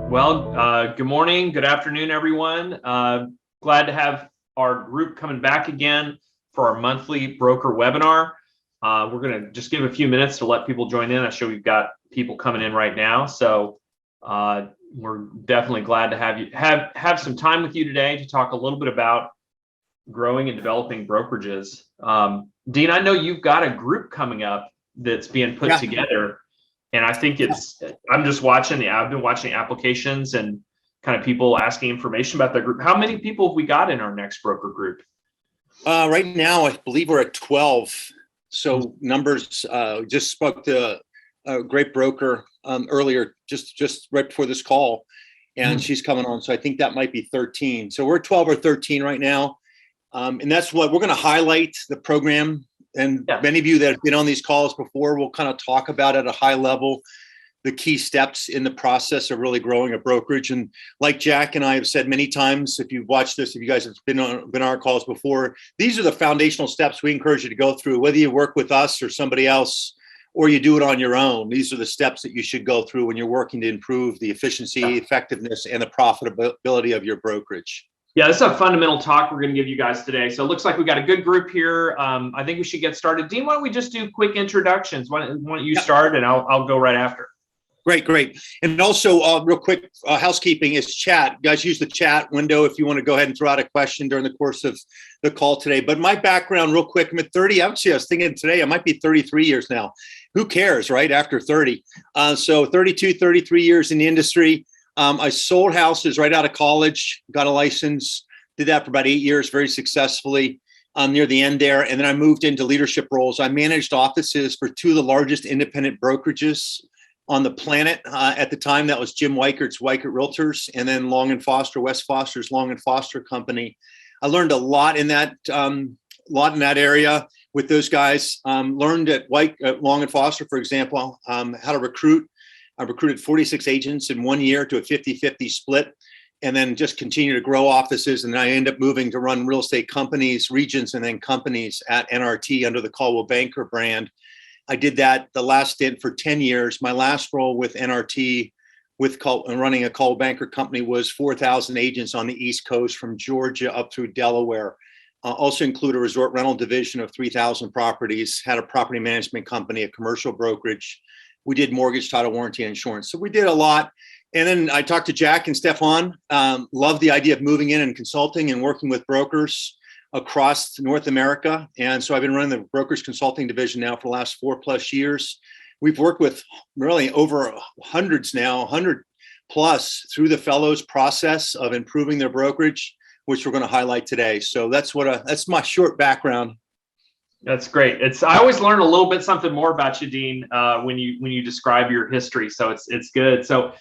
Good morning, good afternoon, everyone. Glad to have our group coming back again for our monthly broker webinar. We're going to just give a few minutes to let people join in. I'm sure we've got people coming in right now, so we're definitely glad to have some time with you today to talk a little bit about growing and developing brokerages. Dean, I know you've got a group coming up that's being put together. And I think I've been watching the applications and kind of people asking information about their group. How many people have we got in our next broker group? Right now, I believe we're at 12. So numbers, just spoke to a great broker earlier, just right before this call, and she's coming on. So I think that might be 13. So we're 12 or 13 right now. And that's what we're going to highlight the program. And many of you that have been on these calls before will kind of talk about at a high level the key steps in the process of really growing a brokerage. And like Jack and I have said many times, if you've watched this, if you guys have been on our calls before, these are the foundational steps we encourage you to go through, whether you work with us or somebody else, or you do it on your own. These are the steps that you should go through when you're working to improve the efficiency, effectiveness, and the profitability of your brokerage. Yeah, this is a fundamental talk we're going to give you guys today. So it looks like we got a good group here. I think we should get started. Dean, why don't we just do quick introductions? Why don't you start and I'll go right after. Great. And also real quick, housekeeping is chat. You guys use the chat window if you want to go ahead and throw out a question during the course of the call today. But my background real quick, I'm at 30. Actually, I was thinking today I might be 33 years now. Who cares, right? After 30. So 32, 33 years in the industry. I sold houses right out of college, got a license, did that for about 8 years very successfully near the end there. And then I moved into leadership roles. I managed offices for two of the largest independent brokerages on the planet. At the time, that was Jim Weichert's Weichert Realtors, and then Long and Foster, Wes Foster's Long and Foster Company. I learned a lot in that area with those guys. Learned at Long and Foster, for example, how to recruit. I recruited 46 agents in 1 year to a 50-50 split, and then just continue to grow offices. And I ended up moving to run real estate companies, regions, and then companies at NRT under the Coldwell Banker brand. I did that the last stint for 10 years. My last role with NRT running a Coldwell Banker company was 4,000 agents on the East Coast from Georgia up through Delaware. Also include a resort rental division of 3,000 properties, had a property management company, a commercial brokerage. We did mortgage, title, warranty, and insurance. So we did a lot. And then I talked to Jack and Stefan. Loved the idea of moving in and consulting and working with brokers across North America. And so I've been running the brokerage consulting division now for the last 4+ years. We've worked with really over hundreds now, 100 plus through the fellows process of improving their brokerage, which we're going to highlight today. So that's my short background. That's great. I always learn a little bit something more about you, Dean, when you describe your history. So it's good. So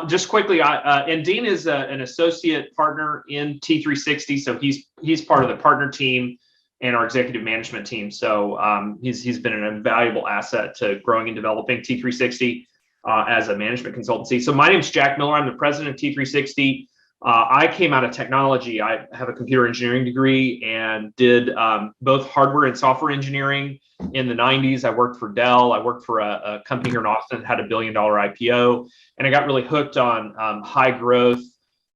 just quickly, and Dean is an associate partner in T360. So he's part of the partner team and our executive management team. So he's been an invaluable asset to growing and developing T360 as a management consultancy. So my name is Jack Miller. I'm the president of T360. I came out of technology. I have a computer engineering degree and did both hardware and software engineering in the 90s. I worked for Dell. I worked for a company here in Austin that had $1 billion IPO. And I got really hooked on high growth,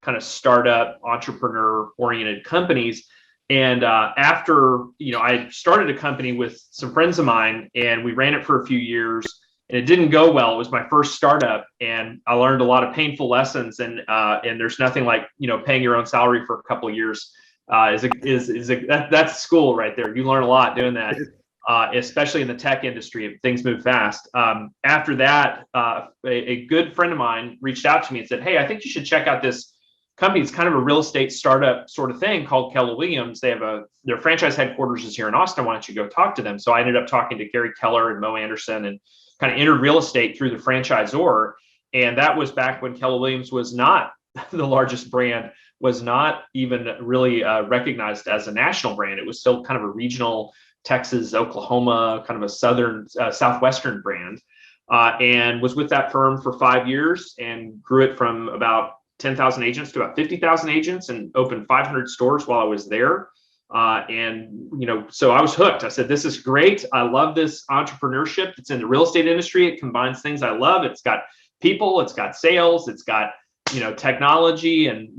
kind of startup, entrepreneur oriented companies. And after, I started a company with some friends of mine and we ran it for a few years. And it didn't go well. It was my first startup, and I learned a lot of painful lessons. And there's nothing like paying your own salary for a couple of years. That's school right there. You learn a lot doing that, especially in the tech industry. If things move fast. After that, a good friend of mine reached out to me and said, "Hey, I think you should check out this company. It's kind of a real estate startup sort of thing called Keller Williams. They have their franchise headquarters is here in Austin. Why don't you go talk to them?" So I ended up talking to Gary Keller and Mo Anderson and kind of entered real estate through the franchisor. And that was back when Keller Williams was not the largest brand, was not even really recognized as a national brand. It was still kind of a regional Texas, Oklahoma, kind of a southern, southwestern brand. And was with that firm for 5 years and grew it from about 10,000 agents to about 50,000 agents and opened 500 stores while I was there. So I was hooked. I said, this is great. I love this entrepreneurship. It's in the real estate industry. It combines things I love. It's got people, it's got sales, it's got technology and,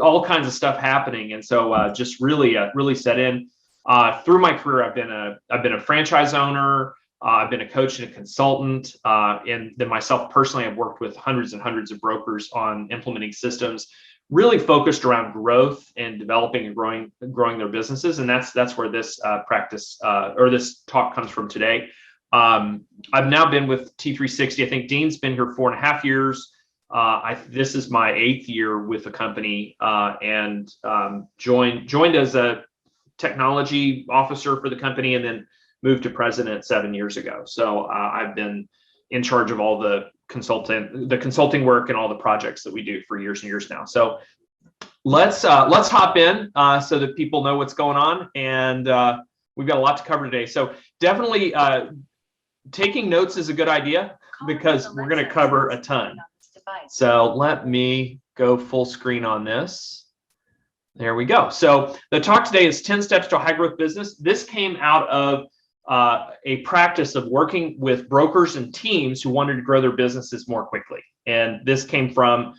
all kinds of stuff happening. And so just really set in. Through my career, I've been a franchise owner. I've been a coach and a consultant. And then myself personally, I've worked with hundreds and hundreds of brokers on implementing systems really focused around growth and developing and growing their businesses. And that's where this practice or this talk comes from today. I've now been with T360. I think Dean's been here 4.5 years. This is my 8th year with the company, and joined as a technology officer for the company, and then moved to president 7 years ago. So I've been in charge of all the consulting work and all the projects that we do for years and years now. So let's hop in so that people know what's going on, and we've got a lot to cover today. So definitely taking notes is a good idea because we're going to cover a ton. So let me go full screen on this. There we go. So the talk today is 10 steps to a high growth business. This came out of a practice of working with brokers and teams who wanted to grow their businesses more quickly. And this came from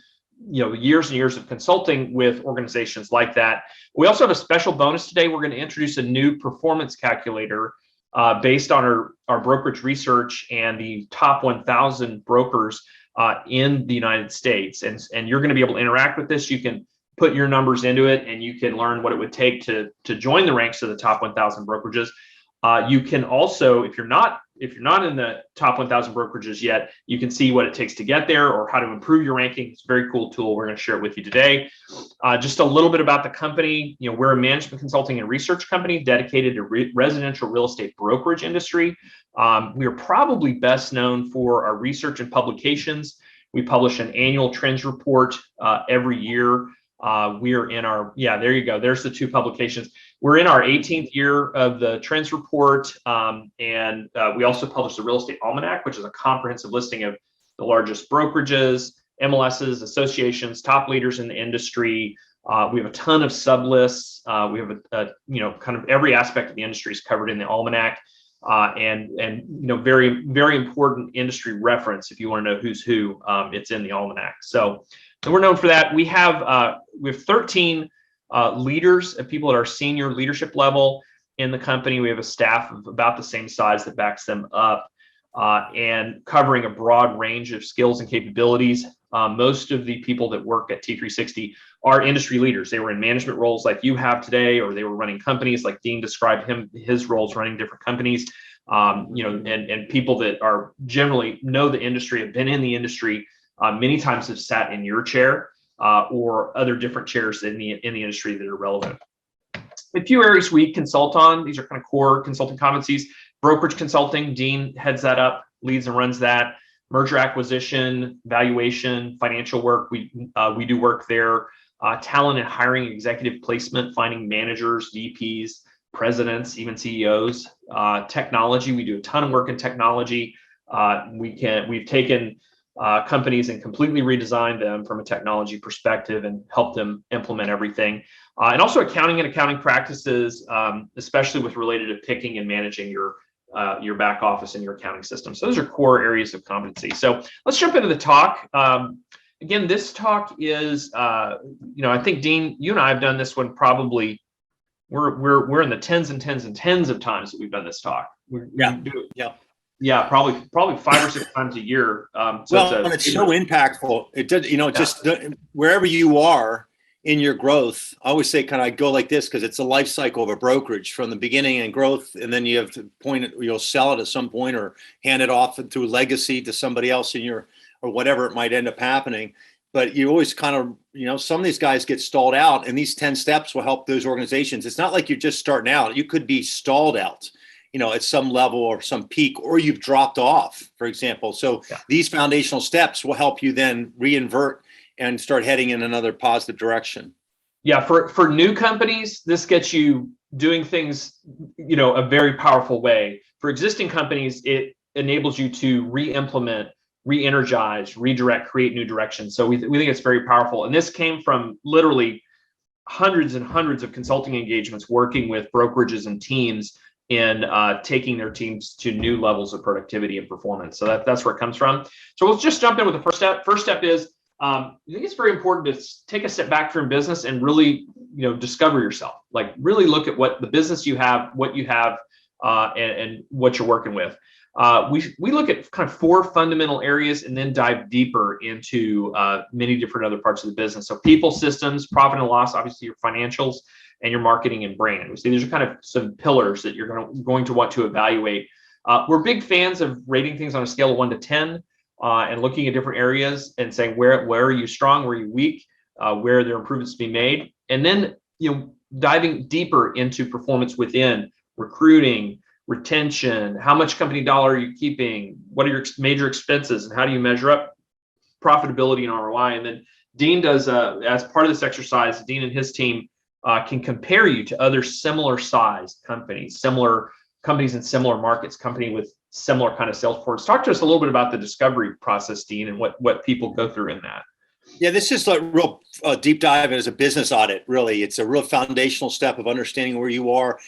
years and years of consulting with organizations like that. We also have a special bonus today. We're going to introduce a new performance calculator based on our brokerage research and the top 1,000 brokers in the United States. And you're going to be able to interact with this. You can put your numbers into it, and you can learn what it would take to join the ranks of the top 1,000 brokerages. You can also, if you're not in the top 1,000 brokerages yet, you can see what it takes to get there or how to improve your ranking. It's a very cool tool. We're going to share it with you today. Just a little bit about the company. We're a management consulting and research company dedicated to residential real estate brokerage industry. We are probably best known for our research and publications. We publish an annual trends report every year. We're in our, there you go. There's the 2 publications. We're in our 18th year of the trends report. And we also publish the Real Estate Almanac, which is a comprehensive listing of the largest brokerages, MLSs, associations, top leaders in the industry. We have a ton of sub-lists. We have kind of every aspect of the industry is covered in the Almanac. And very, very important industry reference. If you want to know who's who, it's in the Almanac. So we're known for that. We have 13 leaders and people at our senior leadership level in the company. We have a staff of about the same size that backs them up, and covering a broad range of skills and capabilities. Most of the people that work at T360 are industry leaders. They were in management roles like you have today, or they were running companies like Dean described his roles running different companies. And people that are generally know the industry, have been in the industry, many times have sat in your chair or other different chairs in the industry that are relevant. A few areas we consult on. These are kind of core consulting competencies. Brokerage consulting, Dean heads that up, leads and runs that. Merger acquisition, valuation, financial work, we do work there. Talent and hiring, executive placement, finding managers, VPs, presidents, even CEOs. Technology, we do a ton of work in technology. We've taken companies and completely redesigned them from a technology perspective and helped them implement everything. And also accounting and accounting practices, especially with related to picking and managing your back office and your accounting system. So those are core areas of competency. So let's jump into the talk. Again, this talk is, I think Dean, you and I have done this one probably. We're in the tens and tens and tens of times that we've done this talk. Yeah, probably 5 or 6 times a year. And it's so impactful. It does, just wherever you are in your growth. I always say, kind of go like this because it's a life cycle of a brokerage from the beginning and growth, and then you have to you'll sell it at some point or hand it off through legacy to somebody else or whatever it might end up happening. But you always kind of, some of these guys get stalled out, and these 10 steps will help those organizations. It's not like you're just starting out. You could be stalled out, at some level or some peak, or you've dropped off, for example. So these foundational steps will help you then reinvert and start heading in another positive direction. Yeah, for new companies, this gets you doing things, a very powerful way. For existing companies, it enables you to re-implement, re-energize, redirect, create new directions. So we think it's very powerful. And this came from literally hundreds and hundreds of consulting engagements working with brokerages and teams in taking their teams to new levels of productivity and performance. So that's where it comes from. So let's just jump in with the first step. First step is I think it's very important to take a step back from business and really, discover yourself. Like really look at what the business you have, what you have, and what you're working with. We look at kind of 4 fundamental areas and then dive deeper into many different other parts of the business. So people, systems, profit and loss, obviously your financials, and your marketing and brand. We see these are kind of some pillars that you're going to want to evaluate. We're big fans of rating things on a scale of 1 to 10 and looking at different areas and saying where are you strong, where are you weak, where are there improvements to be made, and then diving deeper into performance within recruiting, retention, how much company dollar are you keeping, what are your major expenses, and how do you measure up profitability and ROI. And then Dean does, as part of this exercise, Dean and his team can compare you to other similar sized companies, similar companies in similar markets, company with similar kind of sales force. Talk to us a little bit about the discovery process, Dean, and what people go through in that. Yeah, this is a real deep dive as a business audit, really. It's a real foundational step of understanding where you are.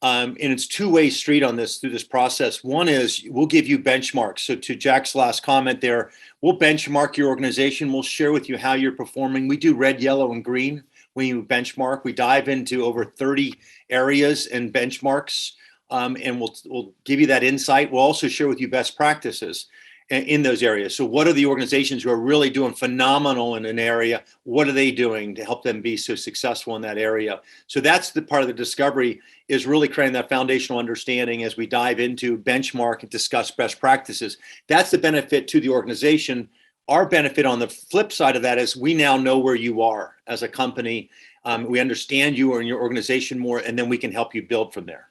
And it's two-way street on this through this process. One is we'll give you benchmarks. So to Jack's last comment there, we'll benchmark your organization. We'll share with you how you're performing. We do red, yellow, and green when you benchmark. We dive into over 30 areas and benchmarks, and we'll give you that insight. We'll also share with you best practices in those areas. So what are the organizations who are really doing phenomenal in an area? What are they doing to help them be so successful in that area? So that's the part of the discovery, is really creating that foundational understanding as we dive into benchmark and discuss best practices. That's the benefit to the organization. Our benefit on the flip side of that is we now know where you are as a company. We understand you and your organization more, and then we can help you build from there.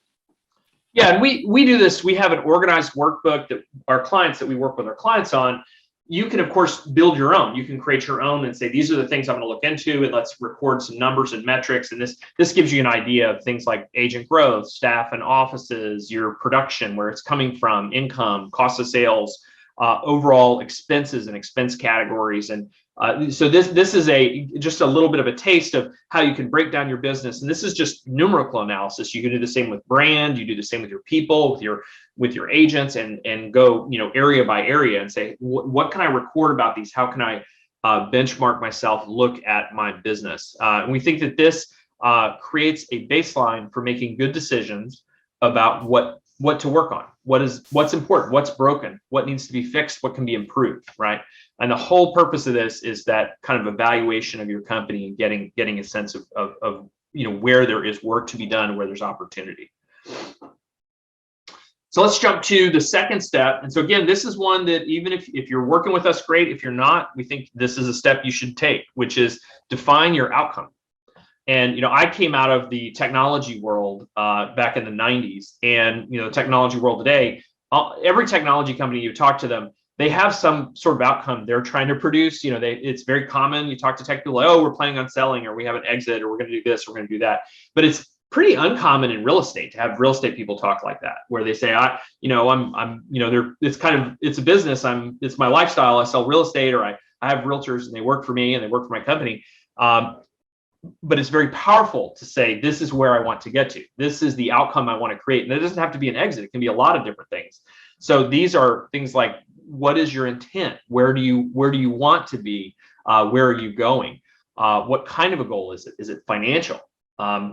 Yeah, and we do this. We have an organized workbook that our clients that we work with our clients on. You can, of course, build your own. You can create your own and say, these are the things I'm going to look into, and let's record some numbers and metrics. And this gives you an idea of things like agent growth, staff and offices, your production, where it's coming from, income, cost of sales, overall expenses and expense categories. And so this is just a little bit of a taste of how you can break down your business. And this is just numerical analysis. You can do the same with brand. You do the same with your people, with your agents, and go area by area and say, what can I record about these? How can I benchmark myself, look at my business? And we think that this creates a baseline for making good decisions about what to work on, what's important, what's broken, what needs to be fixed, what can be improved, right? And the whole purpose of this is that kind of evaluation of your company and getting a sense of where there is work to be done, where there's opportunity. So let's jump to the second step. And so again, this is one that even if you're working with us, great. If you're not, we think this is a step you should take, which is define your outcome. And I came out of the technology world back in the 90s, and the technology world today, every technology company you talk to them, they have some sort of outcome they're trying to produce. It's very common. You talk to tech people, like, oh, we're planning on selling, or we have an exit, or we're going to do this, or we're going to do that. But it's pretty uncommon in real estate to have real estate people talk like that, where they say, it's a business. It's my lifestyle. I sell real estate, or I have realtors and they work for me and they work for my company. But it's very powerful to say, this is where I want to get to. This is the outcome I want to create. And it doesn't have to be an exit. It can be a lot of different things. So these are things like, what is your intent? Where do you want to be? Where are you going? What kind of a goal is it? Is it financial?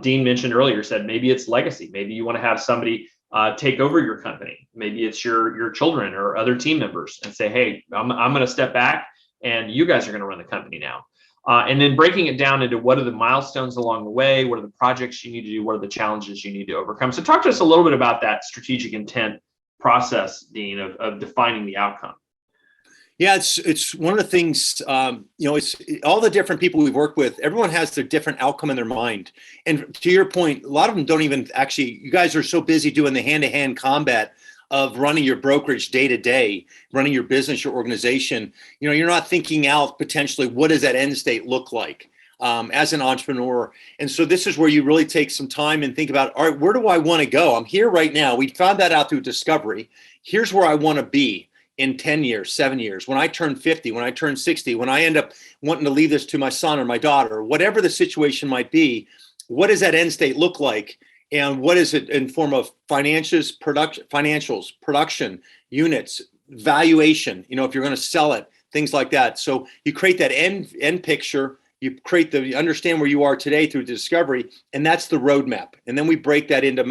Dean mentioned earlier, said maybe it's legacy. Maybe you want to have somebody take over your company. Maybe it's your children or other team members, and say, hey, I'm going to step back and you guys are going to run the company now. And then breaking it down into what are the milestones along the way, what are the projects you need to do, what are the challenges you need to overcome. So talk to us a little bit about that strategic intent process, Dean, of defining the outcome. Yeah, it's one of the things, it's all the different people we've worked with, everyone has their different outcome in their mind. And to your point, a lot of them don't even you guys are so busy doing the hand-to-hand combat of running your brokerage day to day, running your business, your organization. You're not thinking out potentially, what does that end state look like as an entrepreneur? And so this is where you really take some time and think about, all right, where do I want to go? I'm here right now. We found that out through discovery. Here's where I want to be in 10 years, 7 years, when I turn 50, when I turn 60, when I end up wanting to leave this to my son or my daughter, or whatever the situation might be. What does that end state look like? And what is it in form of financials, production, units, valuation? If you're going to sell it, things like that. So you create that end picture. You understand where you are today through the discovery, and that's the roadmap. And then we break that into,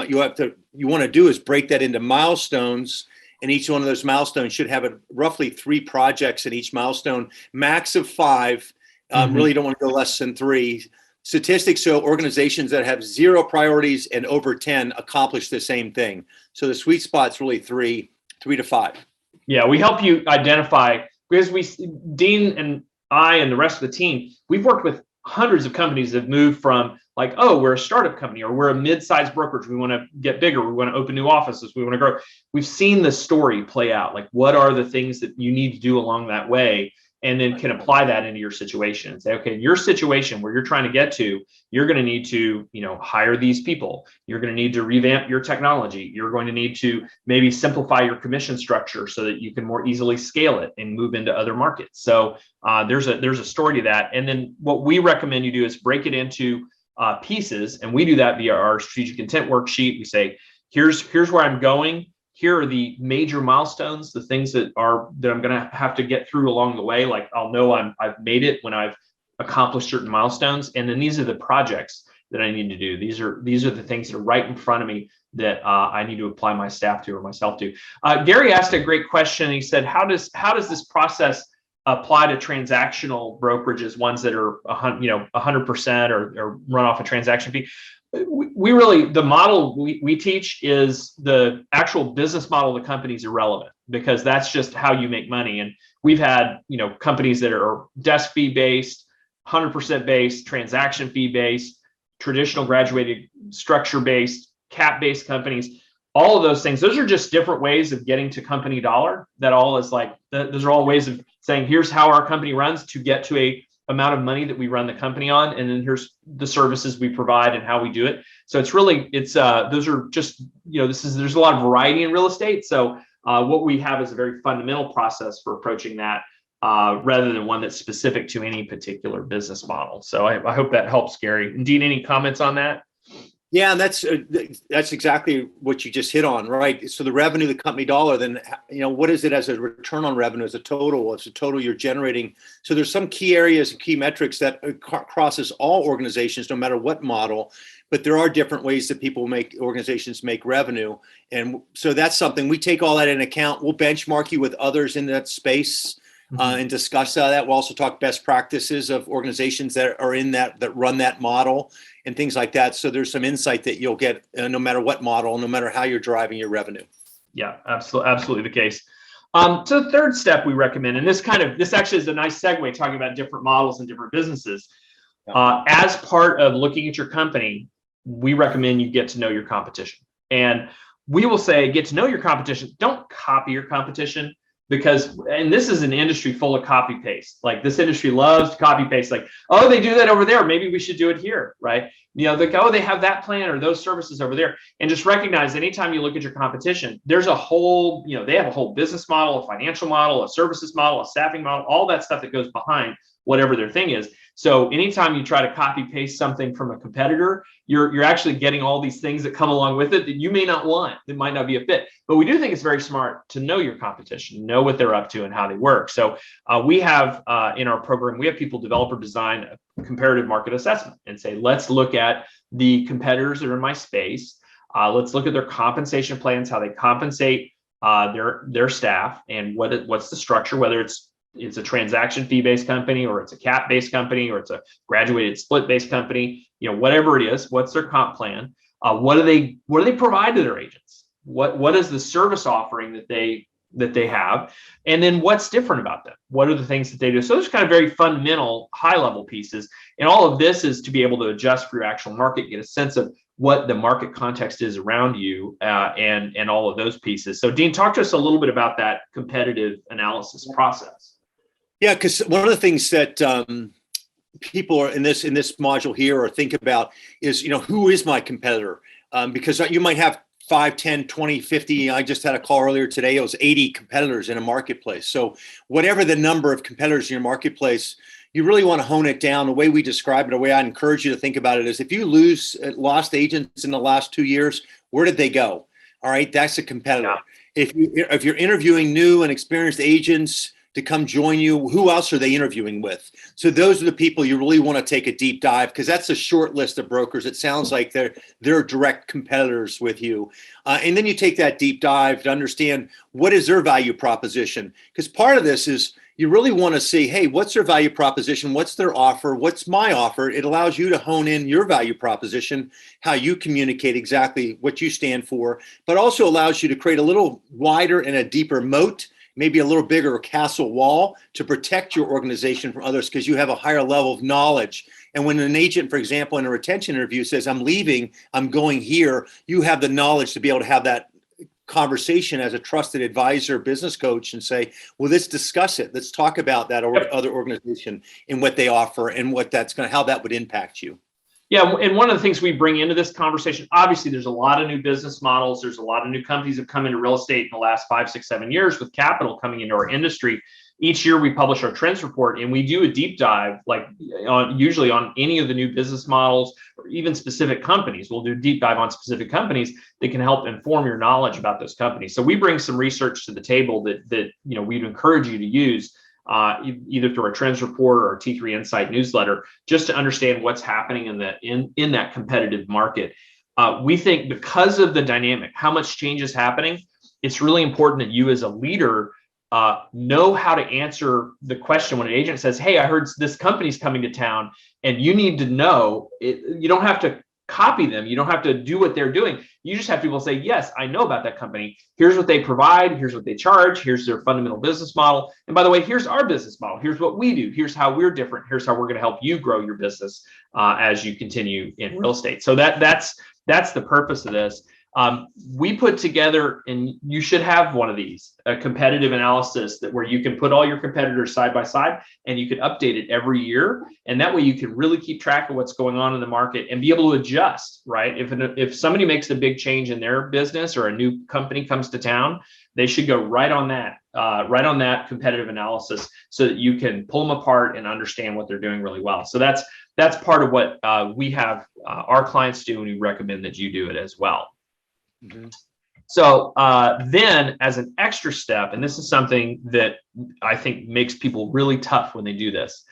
you want to do is break that into milestones, and each one of those milestones should have roughly 3 projects in each milestone, max of 5. Really don't want to go less than 3. Statistics show organizations that have 0 priorities and over 10 accomplish the same thing. So the sweet spot's really 3 to 5. Yeah, we help you identify, because Dean and I and the rest of the team, we've worked with hundreds of companies that have moved from like, oh, we're a startup company, or we're a mid-sized brokerage. We want to get bigger. We want to open new offices. We want to grow. We've seen the story play out. Like, what are the things that you need to do along that way? And then can apply that into your situation and say, okay, in your situation where you're trying to get to, you're going to need to, hire these people. You're going to need to revamp your technology. You're going to need to maybe simplify your commission structure so that you can more easily scale it and move into other markets. So there's a story to that. And then what we recommend you do is break it into pieces. And we do that via our strategic intent worksheet. We say, here's where I'm going. Here are the major milestones, the things that I'm going to have to get through along the way. Like, I'll know I've made it when I've accomplished certain milestones. And then these are the projects that I need to do. These are the things that are right in front of me that I need to apply my staff to or myself to. Gary asked a great question. He said, how does this process apply to transactional brokerages, ones that are 100% or run off a transaction fee? We really, the model we teach is the actual business model of the company is irrelevant, because that's just how you make money. And we've had, companies that are desk fee based, 100% based, transaction fee based, traditional graduated structure based, cap based companies, all of those things. Those are just different ways of getting to company dollar. Those are all ways of saying, here's how our company runs to get to a amount of money that we run the company on, and then here's the services we provide and how we do it. So those are just, there's a lot of variety in real estate. So what we have is a very fundamental process for approaching that, rather than one that's specific to any particular business model. So I hope that helps, Gary. And Dean, any comments on that? Yeah, and that's exactly what you just hit on, right? So the revenue, the company dollar, then, what is it as a return on revenue, as a total? It's a total you're generating. So there's some key areas and key metrics that crosses all organizations, no matter what model. But there are different ways that organizations make revenue. And so that's something we take all that into account. We'll benchmark you with others in that space and discuss that. We'll also talk best practices of organizations that are in that run that model and things like that. So there's some insight that you'll get no matter what model, no matter how you're driving your revenue. Yeah, absolutely the case. So the third step we recommend, and this actually is a nice segue talking about different models and different businesses. As part of looking at your company, we recommend you get to know your competition. And we will say, get to know your competition. Don't copy your competition, and this is an industry full of copy paste. Like, this industry loves to copy paste. Like, oh, they do that over there, maybe we should do it here, right? They have that plan or those services over there. And just recognize, anytime you look at your competition, there's a whole, they have a whole business model, a financial model, a services model, a staffing model, all that stuff that goes behind whatever their thing is. So anytime you try to copy paste something from a competitor, you're actually getting all these things that come along with it that you may not want, that might not be a fit. But we do think it's very smart to know your competition, know what they're up to and how they work. So we have in our program, we have people develop or design a comparative market assessment and say, let's look at the competitors that are in my space. Let's look at their compensation plans, how they compensate their staff, and what's the structure, whether it's a transaction fee-based company, or it's a cap-based company, or it's a graduated split-based company, whatever it is, what's their comp plan? What do they provide to their agents? What is the service offering that they have? And then what's different about them? What are the things that they do? So those kind of very fundamental, high-level pieces. And all of this is to be able to adjust for your actual market, get a sense of what the market context is around you, and all of those pieces. So Dean, talk to us a little bit about that competitive analysis process. Yeah, because one of the things that people are in this module here or think about is, who is my competitor? Because you might have 5, 10, 20, 50. I just had a call earlier today. It was 80 competitors in a marketplace. So whatever the number of competitors in your marketplace, you really want to hone it down. The way we describe it, the way I encourage you to think about it is, if you lost agents in the last 2 years, where did they go? All right, that's a competitor. Yeah. If you're interviewing new and experienced agents, to come join you? Who else are they interviewing with? So those are the people you really want to take a deep dive, because that's a short list of brokers. It sounds like they're direct competitors with you. And then you take that deep dive to understand what is their value proposition. Because part of this is you really want to see, hey, what's their value proposition? What's their offer? What's my offer? It allows you to hone in your value proposition, how you communicate exactly what you stand for, but also allows you to create a little wider and a deeper moat, maybe a little bigger castle wall to protect your organization from others, because you have a higher level of knowledge. And when an agent, for example, in a retention interview says, I'm leaving, I'm going here, you have the knowledge to be able to have that conversation as a trusted advisor, business coach, and say, well, let's discuss it. Let's talk about that other organization and what they offer and how that would impact you. Yeah, and one of the things we bring into this conversation, obviously, there's a lot of new business models. There's a lot of new companies that have come into real estate in the last 5, 6, 7 years with capital coming into our industry. Each year we publish our trends report, and we do a deep dive, usually on any of the new business models or even specific companies. We'll do a deep dive on specific companies that can help inform your knowledge about those companies. So we bring some research to the table that we'd encourage you to use. Either through our trends report or our T3 Insight newsletter, just to understand what's happening in that competitive market. We think because of the dynamic, how much change is happening, it's really important that you as a leader know how to answer the question when an agent says, hey, I heard this company's coming to town, and you need to know it. You don't have to copy them. You don't have to do what they're doing. You just have people say, yes, I know about that company. Here's what they provide. Here's what they charge. Here's their fundamental business model. And by the way, here's our business model. Here's what we do. Here's how we're different. Here's how we're going to help you grow your business as you continue in real estate. So that's the purpose of this. We put together, and you should have one of these, a competitive analysis where you can put all your competitors side by side, and you can update it every year. And that way you can really keep track of what's going on in the market and be able to adjust, right? If somebody makes a big change in their business or a new company comes to town, they should go right on that competitive analysis so that you can pull them apart and understand what they're doing really well. So that's part of what we have our clients do, and we recommend that you do it as well. Mm-hmm. So then as an extra step, and this is something that I think makes people really tough when they do this,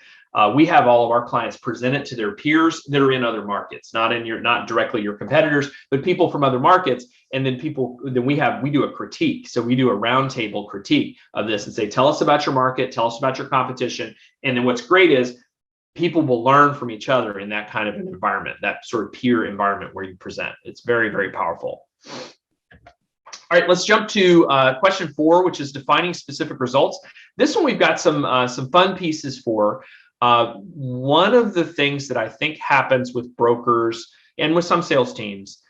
we have all of our clients present it to their peers that are in other markets, not directly your competitors, but people from other markets. And then we do a critique. So we do a roundtable critique of this and say, tell us about your market, tell us about your competition. And then what's great is people will learn from each other in that kind of an environment, that sort of peer environment where you present. It's very, very powerful. All right, let's jump to question 4, which is defining specific results. This one we've got some fun pieces for. One of the things that I think happens with brokers and with some sales teams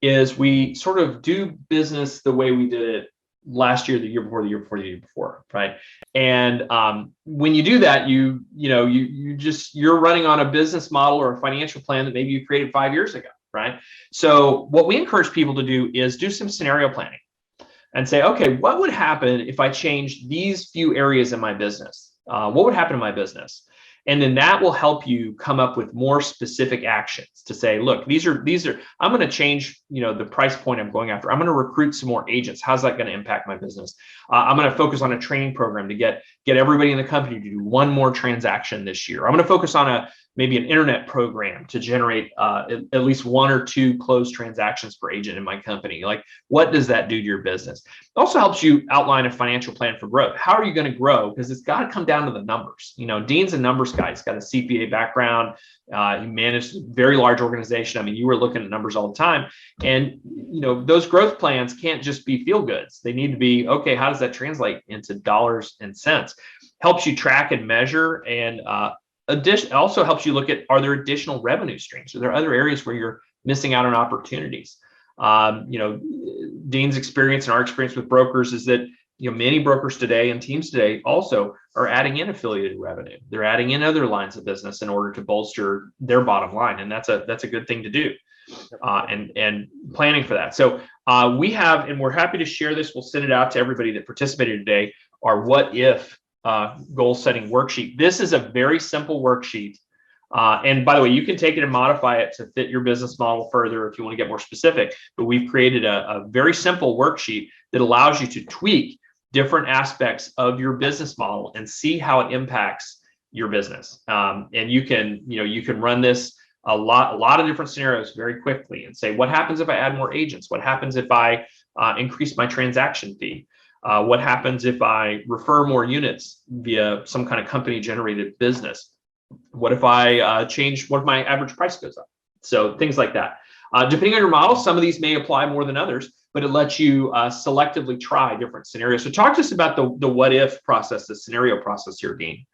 is we sort of do business the way we did it last year, the year before, the year before, the year before, right? And when you do that, you're running on a business model or a financial plan that maybe you created 5 years ago, right? So what we encourage people to do is do some scenario planning and say, okay, what would happen if I changed these few areas in my business? What would happen in my business? And then that will help you come up with more specific actions to say, look, these are, I'm going to change, the price point I'm going after. I'm going to recruit some more agents. How's that going to impact my business? I'm going to focus on a training program to get everybody in the company to do one more transaction this year. I'm going to focus on maybe an internet program to generate at least 1 or 2 closed transactions per agent in my company. Like, what does that do to your business? It also helps you outline a financial plan for growth. How are you going to grow? Because it's got to come down to the numbers. Dean's a numbers guy. He's got a CPA background. He managed a very large organization. I mean, you were looking at numbers all the time. And, those growth plans can't just be feel goods. They need to be, okay, how does that translate into dollars and cents? Helps you track and measure, and also helps you look at, are there additional revenue streams? Are there other areas where you're missing out on opportunities? Dean's experience and our experience with brokers is that, many brokers today and teams today also are adding in affiliated revenue. They're adding in other lines of business in order to bolster their bottom line. And that's a good thing to do. And planning for that. So we have, and we're happy to share this. We'll send it out to everybody that participated today, our what if goal setting worksheet. This is a very simple worksheet. And by the way, you can take it and modify it to fit your business model further if you want to get more specific. But we've created a very simple worksheet that allows you to tweak different aspects of your business model and see how it impacts your business. And you can run this a lot of different scenarios very quickly and say, what happens if I add more agents? What happens if I increase my transaction fee? What happens if I refer more units via some kind of company generated business? What if I change, what if my average price goes up? So things like that. Depending on your model, some of these may apply more than others, but it lets you selectively try different scenarios. So talk to us about the what if process, the scenario process here, Dean.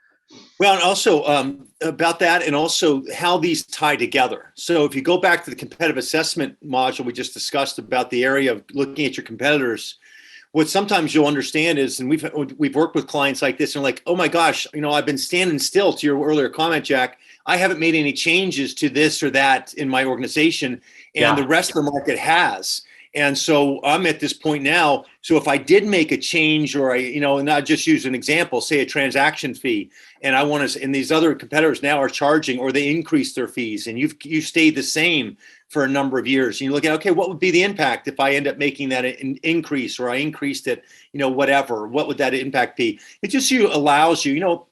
Well, and also about that, and also how these tie together. So if you go back to the competitive assessment module we just discussed about the area of looking at your competitors, what sometimes you'll understand is, and we've worked with clients like this, and like, oh my gosh, I've been standing still, to your earlier comment, Jack. I haven't made any changes to this or that in my organization, and the rest of the market has. And so I'm at this point now. So if I did make a change, or and I just use an example, say a transaction fee, and I want to, and these other competitors now are charging, or they increase their fees, and you've stayed the same for a number of years. And you look at, okay, what would be the impact if I end up making that an increase, or I increased it, whatever, what would that impact be? It just allows you,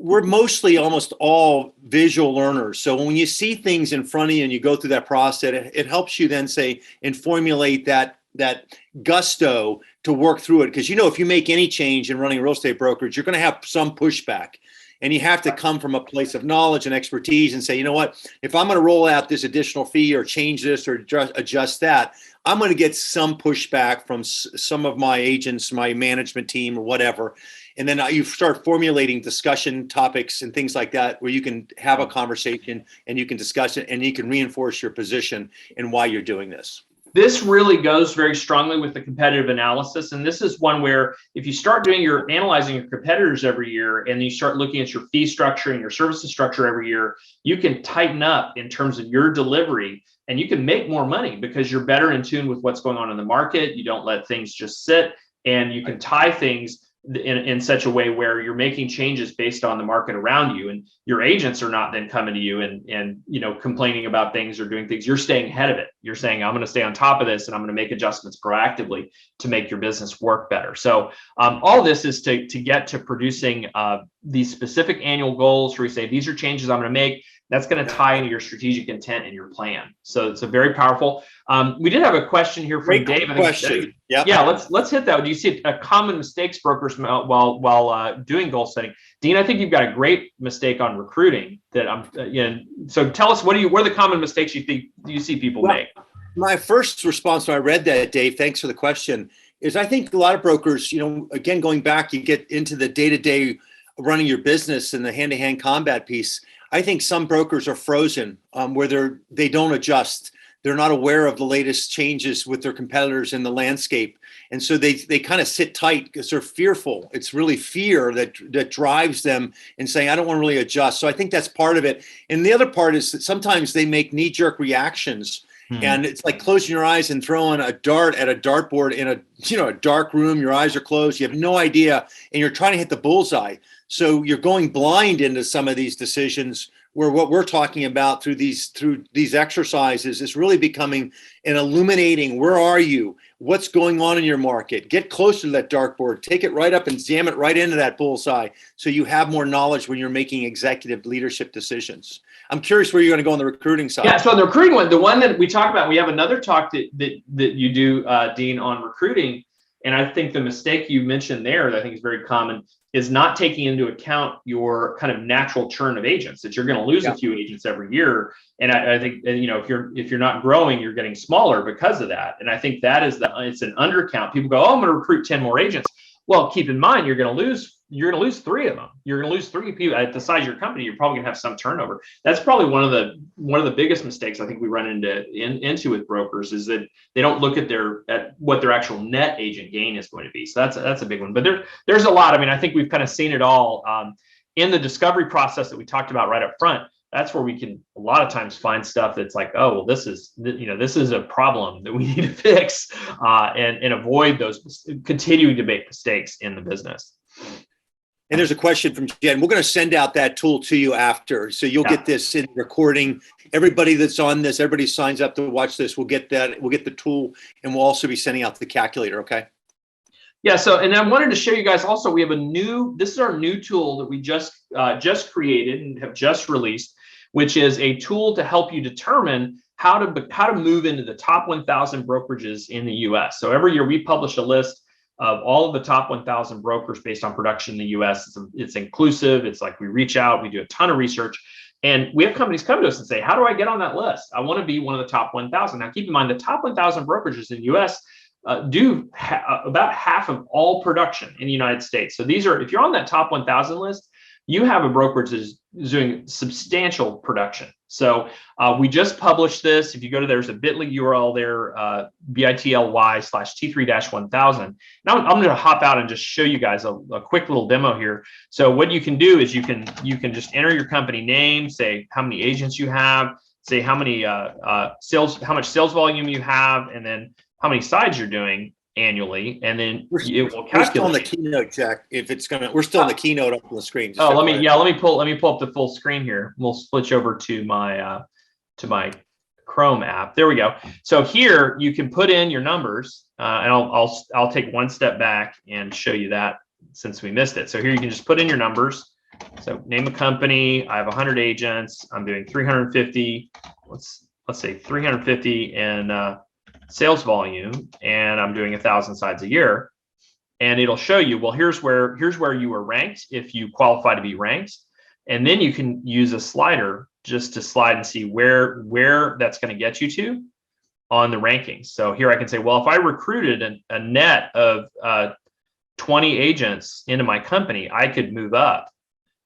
we're mostly almost all visual learners. So when you see things in front of you and you go through that process, it helps you then say and formulate that gusto to work through it. Because if you make any change in running a real estate brokerage, you're going to have some pushback. And you have to come from a place of knowledge and expertise and say, you know what, if I'm going to roll out this additional fee or change this or adjust that, I'm going to get some pushback from some of my agents, my management team, or whatever. And then you start formulating discussion topics and things like that, where you can have a conversation and you can discuss it and you can reinforce your position and why you're doing this. This really goes very strongly with the competitive analysis. And this is one where if you start analyzing your competitors every year, and you start looking at your fee structure and your services structure every year, you can tighten up in terms of your delivery, and you can make more money because you're better in tune with what's going on in the market. You don't let things just sit, and you can tie things in such a way where you're making changes based on the market around you, and your agents are not then coming to you and complaining about things or doing things. You're staying ahead of it. You're saying, I'm going to stay on top of this, and I'm going to make adjustments proactively to make your business work better. So all this is to get to producing these specific annual goals where you say, these are changes I'm going to make. That's going to tie into your strategic intent and your plan. So it's a very powerful. We did have a question here from Dave. Question. Yep. Yeah, let's hit that. Do you see a common mistakes brokers while doing goal setting? Dean, I think you've got a great mistake on recruiting that so tell us, what are the common mistakes you see people make? My first response when I read that, Dave, thanks for the question, is I think a lot of brokers, again, going back, you get into the day-to-day running your business and the hand-to-hand combat piece. I think some brokers are frozen where they don't adjust. They're not aware of the latest changes with their competitors in the landscape. And so they kind of sit tight because they're fearful. It's really fear that drives them in saying, I don't want to really adjust. So I think that's part of it. And the other part is that sometimes they make knee-jerk reactions. And it's like closing your eyes and throwing a dart at a dartboard in a dark room. Your eyes are closed. You have no idea, and you're trying to hit the bullseye. So you're going blind into some of these decisions, where what we're talking about through these exercises is really becoming an illuminating. Where are you? What's going on in your market? Get closer to that dartboard. Take it right up and jam it right into that bullseye, so you have more knowledge when you're making executive leadership decisions. I'm curious where you're going to go on the recruiting side. Yeah, so on the recruiting one, the one that we talk about, we have another talk that you do, Dean, on recruiting. And I think the mistake you mentioned there that I think is very common is not taking into account your kind of natural churn of agents, that you're going to lose a few agents every year. And I think, if you're not growing, you're getting smaller because of that. And I think that it's an undercount. People go, oh, I'm going to recruit 10 more agents. Well, keep in mind, you're going to lose 3 of them. You're going to lose 3 people at the size of your company. You're probably going to have some turnover. That's probably one of the biggest mistakes I think we run into with brokers, is that they don't look at what their actual net agent gain is going to be. So that's a big one. But there's a lot. I mean, I think we've kind of seen it all in the discovery process that we talked about right up front. That's where we can a lot of times find stuff that's like, oh, well, this is a problem that we need to fix and avoid those continuing to make mistakes in the business. And there's a question from Jen. We're going to send out that tool to you after. So you'll get this in recording. Everybody that's on this, everybody signs up to watch this. We'll get that. We'll get the tool, and we'll also be sending out the calculator. Okay. Yeah. So, and I wanted to show you guys also, we have this is our new tool that we just created and have just released, which is a tool to help you determine how to move into the top 1,000 brokerages in the US. So every year we publish a list of all of the top 1,000 brokers based on production in the US. It's inclusive. It's like we reach out, we do a ton of research, and we have companies come to us and say, how do I get on that list? I want to be one of the top 1,000. Now, keep in mind, the top 1,000 brokerages in the US do about half of all production in the United States. So these are, if you're on that top 1,000 list, you have a brokerage that is doing substantial production. So we just published this. If you go to, there's a bit.ly URL there, bit.ly/T3-1000. Now I'm going to hop out and just show you guys a quick little demo here. So what you can do is you can just enter your company name, say how many agents you have, say how many how much sales volume you have, and then how many sides you're doing annually, and then it will calculate. We're still in the keynote, Jack. If it's gonna, we're still in the keynote up on the screen. Let me pull up the full screen here. We'll switch over to my Chrome app. There we go. So here you can put in your numbers, and I'll take one step back and show you that since we missed it. So here you can just put in your numbers. So name a company. I have 100 agents. I'm doing 350. Let's say 350 and sales volume, and I'm doing 1,000 sides a year, and it'll show you, well, here's where you were ranked if you qualify to be ranked, and then you can use a slider just to slide and see where that's going to get you to on the rankings. So here I can say, well, if I recruited a net of 20 agents into my company, I could move up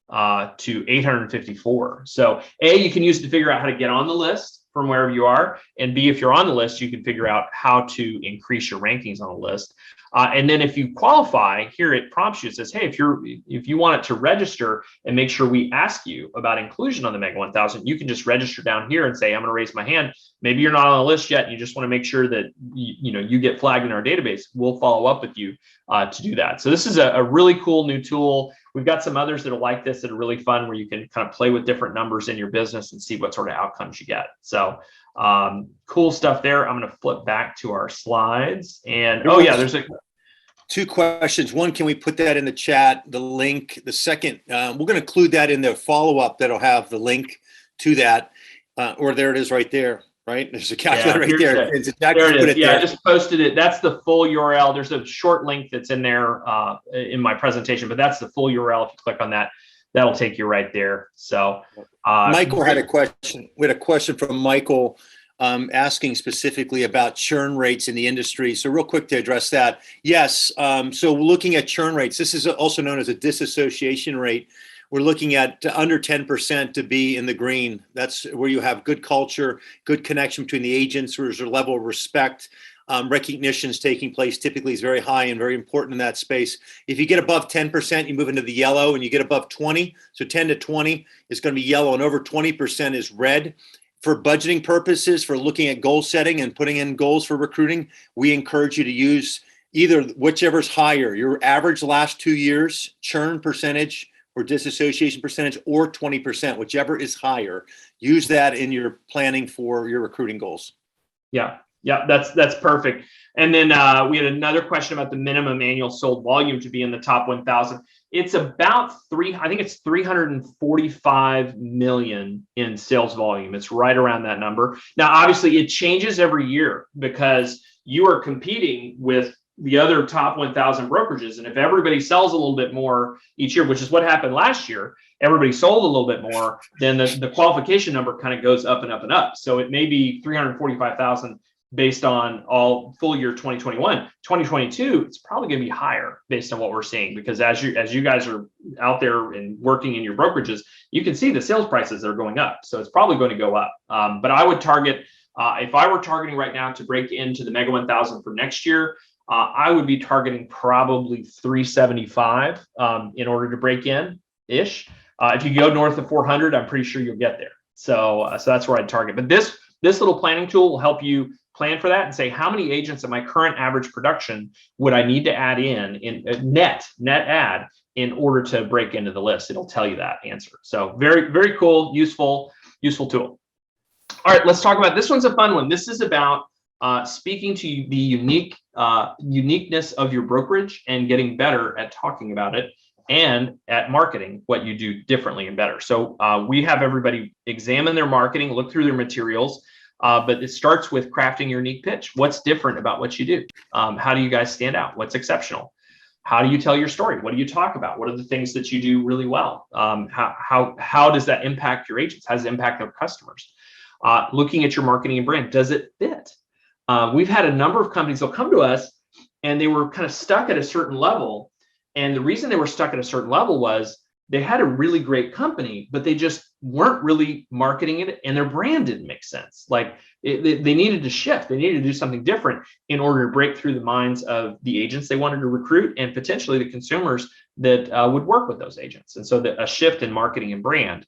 to 854. So A, you can use it to figure out how to get on the list from wherever you are, and B, if you're on the list, you can figure out how to increase your rankings on the list. And then if you qualify, here it prompts you, it says, hey, if you want it to register and make sure we ask you about inclusion on the Mega 1000, you can just register down here and say, I'm going to raise my hand. Maybe you're not on the list yet, and you just want to make sure that you get flagged in our database. We'll follow up with you to do that. So this is a really cool new tool. We've got some others that are like this that are really fun, where you can kind of play with different numbers in your business and see what sort of outcomes you get. So cool stuff there. I'm going to flip back to our slides, and there's two questions. One, can we put that in the chat, the link? The second, we're going to include that in the follow-up that'll have the link to that, or there it is right there. Right? There's a calculator right there. There it is. Yeah, I just posted it. That's the full URL. There's a short link that's in there in my presentation, but that's the full URL. If you click on that, that'll take you right there. So Michael had a question. We had a question from Michael asking specifically about churn rates in the industry. So real quick to address that. Yes. So looking at churn rates, this is also known as a disassociation rate. We're looking at under 10% to be in the green. That's where you have good culture, good connection between the agents, where there's a level of respect. Recognitions taking place typically is very high and very important in that space. If you get above 10%, you move into the yellow, and you get above 20. So 10 to 20 is going to be yellow, and over 20% is red. For budgeting purposes, for looking at goal setting and putting in goals for recruiting, we encourage you to use either whichever's higher, your average last 2 years churn percentage or disassociation percentage, or 20%, whichever is higher. Use that in your planning for your recruiting goals. Yeah, that's perfect. And then we had another question about the minimum annual sold volume to be in the top 1,000. It's about I think it's 345 million in sales volume. It's right around that number. Now, obviously, it changes every year because you are competing with the other top 1,000 brokerages. And if everybody sells a little bit more each year, which is what happened last year, everybody sold a little bit more, then the qualification number kind of goes up and up and up. So it may be 345,000 based on all full year 2021. 2022, it's probably going to be higher based on what we're seeing, because as you guys are out there and working in your brokerages, you can see the sales prices are going up. So it's probably going to go up. But I would target, if I were targeting right now to break into the Mega 1000 for next year, I would be targeting probably 375 in order to break in ish. If you go north of 400, I'm pretty sure you'll get there. So that's where I'd target. But this little planning tool will help you plan for that and say, how many agents at my current average production would I need to add in net add in order to break into the list? It'll tell you that answer. So very, very cool, useful tool. All right, let's talk about this. One's a fun one. This is about speaking to the uniqueness of your brokerage and getting better at talking about it and at marketing what you do differently and better. So we have everybody examine their marketing, look through their materials, but it starts with crafting your unique pitch. What's different about what you do? How do you guys stand out? What's exceptional? How do you tell your story? What do you talk about? What are the things that you do really well? How does that impact your agents? How does it impact their customers? Looking at your marketing and brand, does it fit? We've had a number of companies that'll come to us and they were kind of stuck at a certain level. And the reason they were stuck at a certain level was they had a really great company, but they just weren't really marketing it and their brand didn't make sense. Like they needed to shift. They needed to do something different in order to break through the minds of the agents they wanted to recruit and potentially the consumers that would work with those agents. And so a shift in marketing and brand.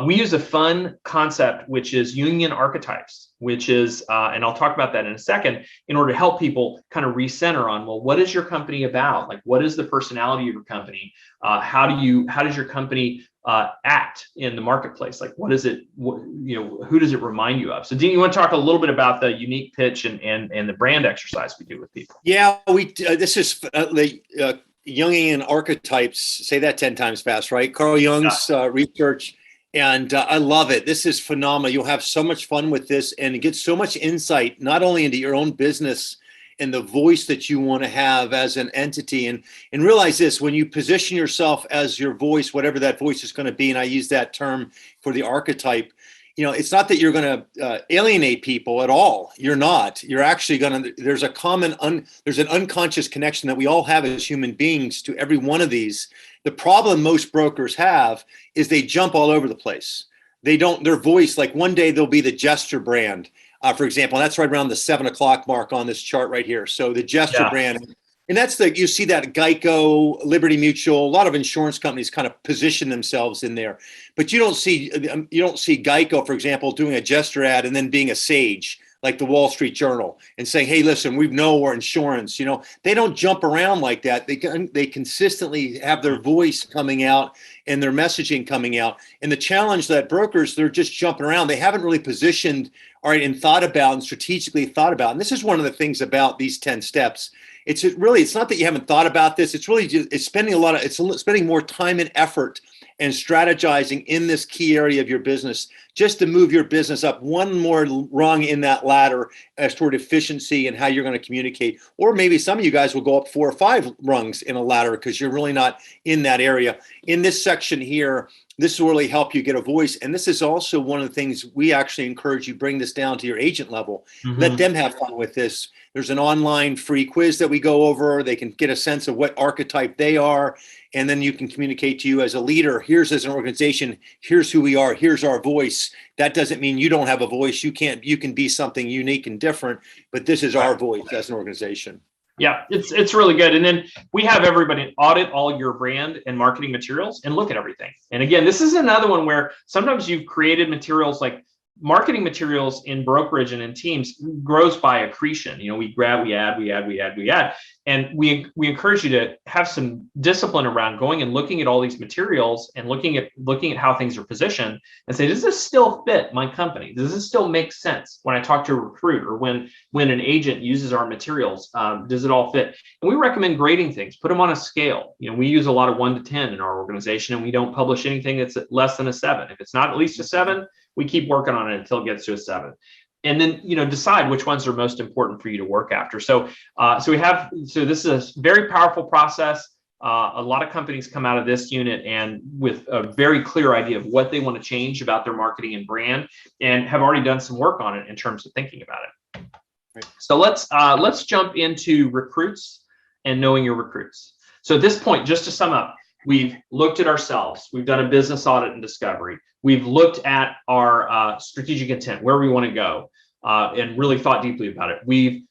We use a fun concept, which is union archetypes, which is, and I'll talk about that in a second, in order to help people kind of recenter on, well, what is your company about? Like, what is the personality of your company? How does your company act in the marketplace? Like, what is it, who does it remind you of? So Dean, you want to talk a little bit about the unique pitch and the brand exercise we do with people? Yeah, this is the Jungian archetypes. Say that 10 times fast, right? Carl Jung's research. And I love it. This is phenomenal. You'll have so much fun with this and get so much insight, not only into your own business and the voice that you want to have as an entity. And realize this, when you position yourself as your voice, whatever that voice is going to be, and I use that term for the archetype, it's not that you're going to alienate people at all. You're not. You're actually going to, there's an unconscious connection that we all have as human beings to every one of these. The problem most brokers have is they jump all over the place. Their voice, like one day they'll be the gesture brand, for example, and that's right around the 7 o'clock mark on this chart right here. So the gesture brand. And that's you see that Geico, Liberty Mutual, a lot of insurance companies kind of position themselves in there, but you don't see Geico, for example, doing a gesture ad and then being a sage like the Wall Street Journal and saying, hey, listen, we know we're insurance. They don't jump around like that. They consistently have their voice coming out and their messaging coming out. And the challenge that brokers, they're just jumping around. They haven't really positioned, all right, and thought about and strategically thought about. And this is one of the things about these 10 steps. It's not that you haven't thought about this. It's really just, it's spending more time and effort and strategizing in this key area of your business just to move your business up one more rung in that ladder as toward efficiency and how you're going to communicate. Or maybe some of you guys will go up 4 or 5 rungs in a ladder because you're really not in that area. In this section here, this will really help you get a voice. And this is also one of the things we actually encourage you bring this down to your agent level. Mm-hmm. Let them have fun with this. There's an online free quiz that we go over. They can get a sense of what archetype they are. And then you can communicate to you as a leader. Here's as an organization. Here's who we are. Here's our voice. That doesn't mean you don't have a voice. You can be something unique and different, but this is our voice as an organization. Yeah, it's really good. And then we have everybody audit all your brand and marketing materials and look at everything. And again, this is another one where sometimes you've created materials like marketing materials in brokerage and in teams grows by accretion. We add. And we encourage you to have some discipline around going and looking at all these materials and looking at how things are positioned and say, does this still fit my company? Does this still make sense when I talk to a recruit or when an agent uses our materials? Does it all fit? And we recommend grading things, put them on a scale. We use a lot of 1 to 10 in our organization, and we don't publish anything that's less than a 7. If it's not at least a 7, we keep working on it until it gets to a 7. And then, decide which ones are most important for you to work after. So this is a very powerful process. A lot of companies come out of this unit and with a very clear idea of what they want to change about their marketing and brand and have already done some work on it in terms of thinking about it. Right. So let's jump into recruits and knowing your recruits. So at this point, just to sum up, we've looked at ourselves. We've done a business audit and discovery. We've looked at our strategic intent, where we want to go, and really thought deeply about it. We've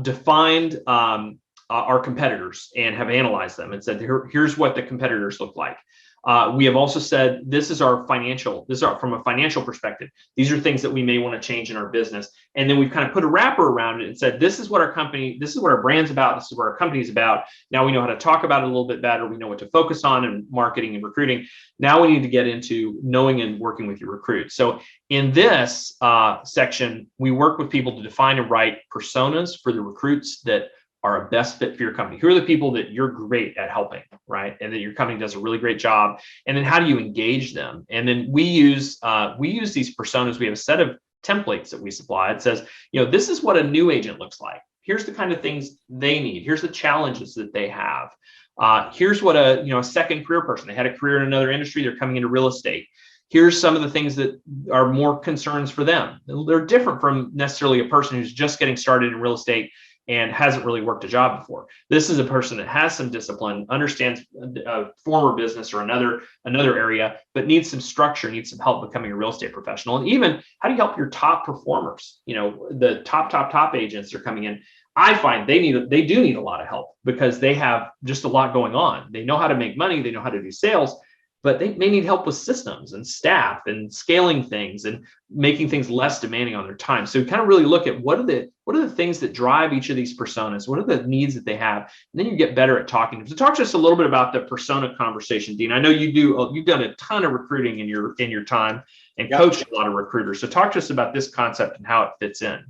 defined our competitors and have analyzed them and said, here's what the competitors look like. We have also said, this is from a financial perspective. These are things that we may want to change in our business. And then we've kind of put a wrapper around it and said, this is what our brand's about. This is what our company's about. Now we know how to talk about it a little bit better. We know what to focus on in marketing and recruiting. Now we need to get into knowing and working with your recruits. So in this section, we work with people to define and write personas for the recruits that are a best fit for your company. Who are the people that you're great at helping, right? And that your company does a really great job. And then how do you engage them? And then we use these personas. We have a set of templates that we supply. It says, this is what a new agent looks like. Here's the kind of things they need. Here's the challenges that they have. Here's what a second career person. They had a career in another industry. They're coming into real estate. Here's some of the things that are more concerns for them. They're different from necessarily a person who's just getting started in real estate and hasn't really worked a job before. This is a person that has some discipline, understands a former business or another area, but needs some structure, needs some help becoming a real estate professional. And even how do you help your top performers? The top agents are coming in. I find they do need a lot of help because they have just a lot going on. They know how to make money, they know how to do sales, but they may need help with systems and staff and scaling things and making things less demanding on their time. So kind of really look at what are the things that drive each of these personas? What are the needs that they have? And then you get better at talking to them. So talk to us a little bit about the persona conversation, Dean. I know you've done a ton of recruiting in your time and coached a lot of recruiters. So talk to us about this concept and how it fits in.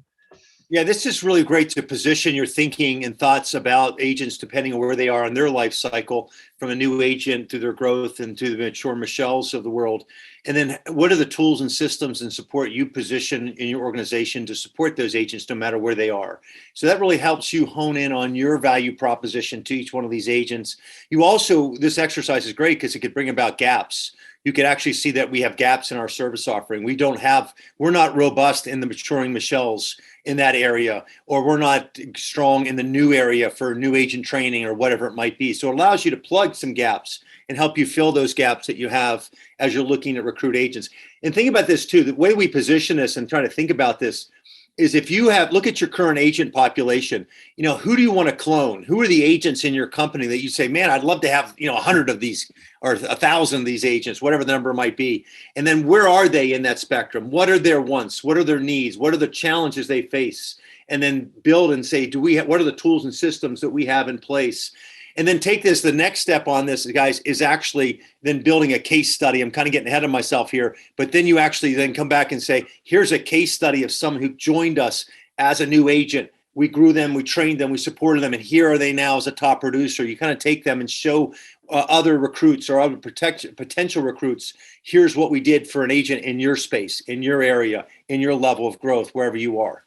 Yeah, this is really great to position your thinking and thoughts about agents depending on where they are in their life cycle, from a new agent through their growth and to the mature Michelles of the world. And then what are the tools and systems and support you position in your organization to support those agents no matter where they are? So that really helps you hone in on your value proposition to each one of these agents. This exercise is great because it could bring about gaps. You could actually see that we have gaps in our service offering. We're not robust in the maturing Michelles in that area, or we're not strong in the new area for new agent training or whatever it might be. So it allows you to plug some gaps and help you fill those gaps that you have as you're looking to recruit agents. And think about this too, the way we position this and try to think about this is if you look at your current agent population, who do you want to clone? Who are the agents in your company that you say, man, I'd love to have, 100 of these or 1,000 of these agents, whatever the number might be. And then where are they in that spectrum? What are their wants? What are their needs? What are the challenges they face? And then build and say, what are the tools and systems that we have in place? And then take this, the next step on this, guys, is actually then building a case study. I'm kind of getting ahead of myself here, but then you actually then come back and say, here's a case study of someone who joined us as a new agent. We grew them, we trained them, we supported them, and here are they now as a top producer. You kind of take them and show other recruits or other potential recruits, here's what we did for an agent in your space, in your area, in your level of growth, wherever you are.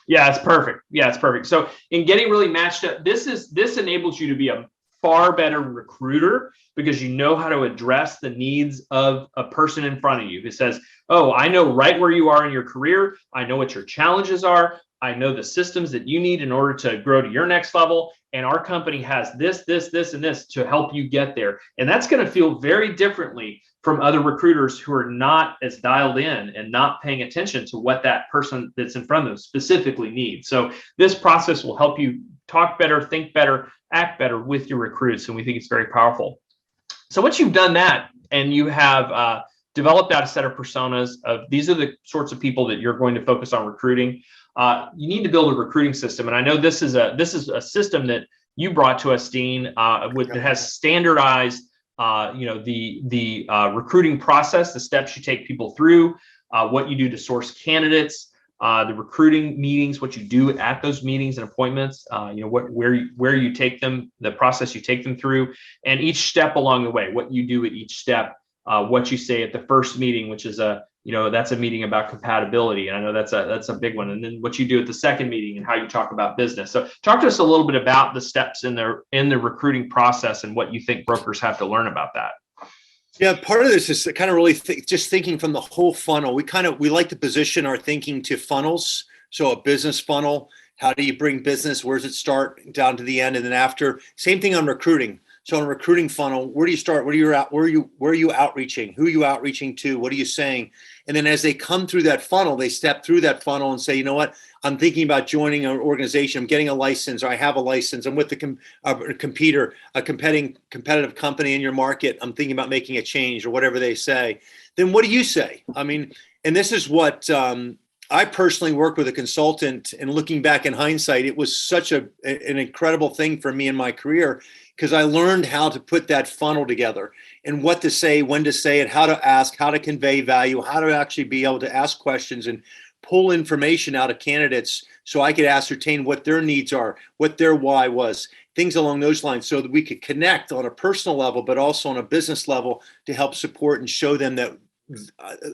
Yeah, it's perfect. So in getting really matched up, this enables you to be a far better recruiter because you know how to address the needs of a person in front of you who says, oh, I know right where you are in your career. I know what your challenges are. I know the systems that you need in order to grow to your next level. And our company has this, and this to help you get there. And that's going to feel very differently from other recruiters who are not as dialed in and not paying attention to what that person that's in front of them specifically needs. So this process will help you talk better, think better, act better with your recruits. And we think it's very powerful. So once you've done that and you have developed out a set of personas of these are the sorts of people that you're going to focus on recruiting, you need to build a recruiting system. And I know this is a system that you brought to us, Dean, that has standardized the recruiting process, the steps you take people through, what you do to source candidates, the recruiting meetings, what you do at those meetings and appointments, where you take them, the process you take them through, and each step along the way, what you do at each step, what you say at the first meeting, which is that's a meeting about compatibility. And I know that's a big one. And then what you do at the second meeting and how you talk about business. So talk to us a little bit about the steps in the recruiting process and what you think brokers have to learn about that. Yeah, part of this is kind of really just thinking from the whole funnel. We like to position our thinking to funnels. So a business funnel, how do you bring business? Where does it start down to the end? And then after, same thing on recruiting. So on a recruiting funnel, where do you start? Where are you outreaching? Who are you outreaching to? What are you saying? And then as they come through that funnel, they step through that funnel and say, you know what, I'm thinking about joining an organization. I'm getting a license, or I have a license. I'm with a competitive company in your market. I'm thinking about making a change, or whatever they say. Then what do you say? I mean, and this is what I personally worked with a consultant, and looking back in hindsight, it was such an incredible thing for me in my career, because I learned how to put that funnel together and what to say, when to say it, how to ask, how to convey value, how to actually be able to ask questions and pull information out of candidates so I could ascertain what their needs are, what their why was, things along those lines, so that we could connect on a personal level, but also on a business level, to help support and show them that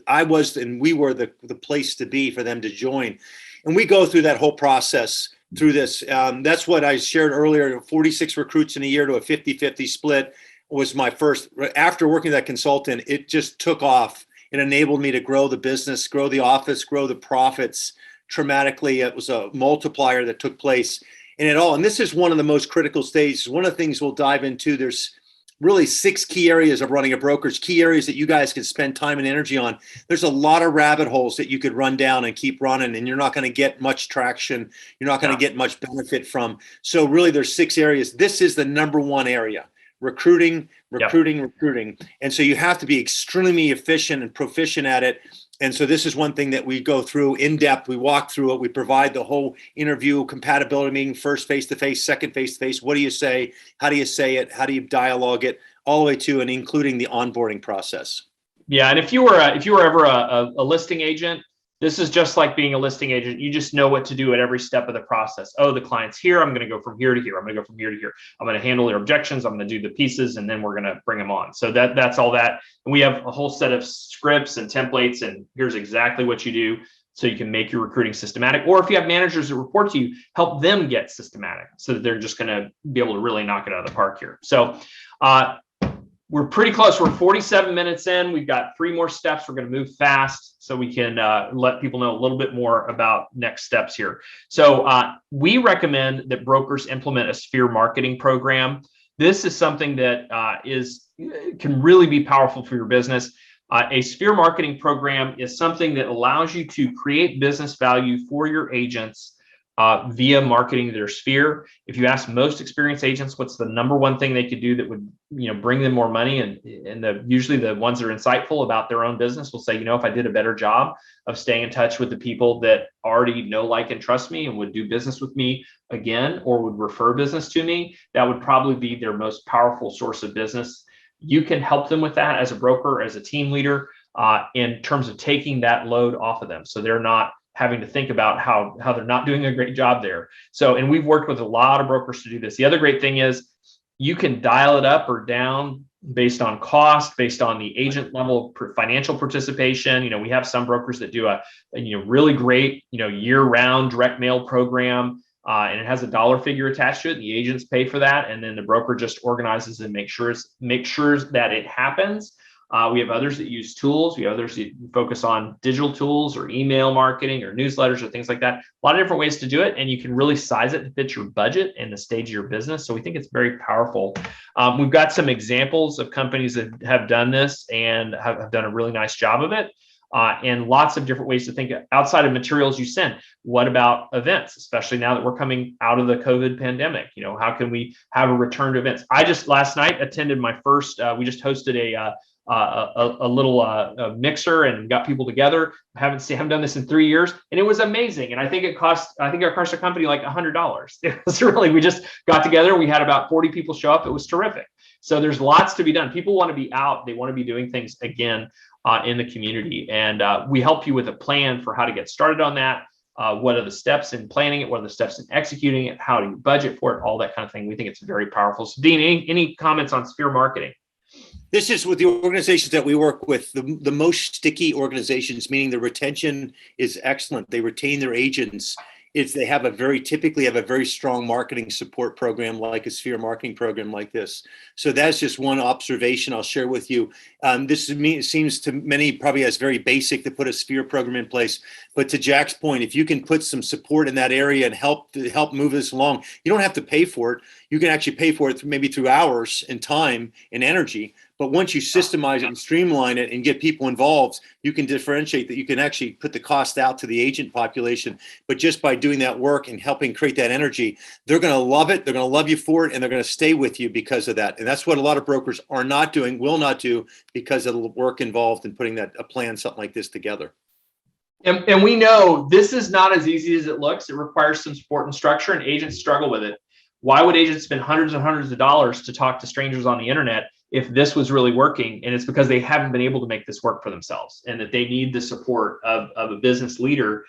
I was and we were the place to be for them to join. And we go through that whole process through this. That's what I shared earlier. 46 recruits in a year to a 50-50 split was my first. After working with that consultant, it just took off. It enabled me to grow the business, grow the office, grow the profits dramatically. It was a multiplier that took place in it all. And this is one of the most critical stages. One of the things we'll dive into. There's really 6 key areas of running a brokerage, key areas that you guys can spend time and energy on. There's a lot of rabbit holes that you could run down and keep running, and you're not going to get much traction. You're not going to get much benefit from. So really there's 6 areas. This is the number one area: recruiting. And so you have to be extremely efficient and proficient at it. And so this is one thing that we go through in depth. We walk through it. We provide the whole interview compatibility meeting, first face-to-face, second face-to-face. What do you say? How do you say it? How do you dialogue it? All the way to and including the onboarding process. Yeah, and if you were ever a listing agent, this is just like being a listing agent. You just know what to do at every step of the process. Oh, the client's here. I'm going to go from here to here. I'm going to go from here to here. I'm going to handle their objections. I'm going to do the pieces, and then we're going to bring them on. So that's all that. And we have a whole set of scripts and templates, and here's exactly what you do so you can make your recruiting systematic. Or if you have managers that report to you, help them get systematic so that they're just going to be able to really knock it out of the park here. So we're pretty close. We're 47 minutes in. We've got 3 more steps. We're going to move fast so we can let people know a little bit more about next steps here. So we recommend that brokers implement a sphere marketing program. This is something that can really be powerful for your business. A sphere marketing program is something that allows you to create business value for your agents via marketing their sphere. If you ask most experienced agents what's the number one thing they could do that would bring them more money, and usually the ones that are insightful about their own business will say, if I did a better job of staying in touch with the people that already know, like, and trust me and would do business with me again, or would refer business to me, that would probably be their most powerful source of business. You can help them with that as a broker, as a team leader, in terms of taking that load off of them, so they're not having to think about how they're not doing a great job there. So, and we've worked with a lot of brokers to do this. The other great thing is you can dial it up or down based on cost, based on the agent level financial participation. We have some brokers that do a really great, year-round direct mail program, and it has a dollar figure attached to it. The agents pay for that, and then the broker just organizes and makes sure that it happens. We have others that use tools. We have others that focus on digital tools or email marketing or newsletters or things like that. A lot of different ways to do it, and you can really size it to fit your budget and the stage of your business. So we think it's very powerful. We've got some examples of companies that have done this and have done a really nice job of it. And lots of different ways to think outside of materials you send. What about events, especially now that we're coming out of the COVID pandemic? How can we have a return to events? I just last night attended my first, we just hosted a little mixer and got people together. I haven't done this in 3 years, and it was amazing. And I think it cost our company like $100. It was really, we just got together. We had about 40 people show up. It was terrific. So there's lots to be done. People want to be out. They want to be doing things again in the community. And we help you with a plan for how to get started on that. What are the steps in planning it? What are the steps in executing it? How do you budget for it? All that kind of thing. We think it's very powerful. So Dean, any comments on sphere marketing? This is with the organizations that we work with, the most sticky organizations, meaning the retention is excellent. They retain their agents. is they have typically have a very strong marketing support program, like a Sphere marketing program like this. So that's just one observation I'll share with you. Seems to many probably as very basic to put a Sphere program in place, but to Jack's point, if you can put some support in that area and help move this along, you don't have to pay for it. You can actually pay for it maybe through hours and time and energy. But once you systemize it and streamline it and get people involved, you can differentiate that. You can actually put the cost out to the agent population. But just by doing that work and helping create that energy, they're going to love it. They're going to love you for it, and they're going to stay with you because of that. And that's what a lot of brokers are not doing, will not do, because of the work involved in putting a plan, something like this together. And we know this is not as easy as it looks. It requires some support and structure, and agents struggle with it. Why would agents spend hundreds and hundreds of dollars to talk to strangers on the internet if this was really working? And it's because they haven't been able to make this work for themselves, and that they need the support of a business leader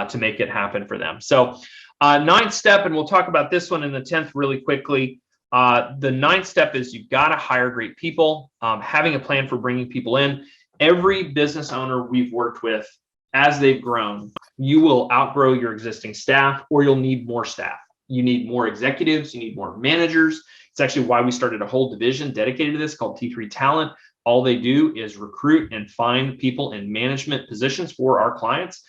to make it happen for them. So ninth step, and we'll talk about this one in the 10th really quickly. The ninth step is you've got to hire great people, having a plan for bringing people in. Every business owner we've worked with, as they've grown, you will outgrow your existing staff, or you'll need more staff. You need more executives, you need more managers. It's actually why we started a whole division dedicated to this called T3 Talent. All they do is recruit and find people in management positions for our clients,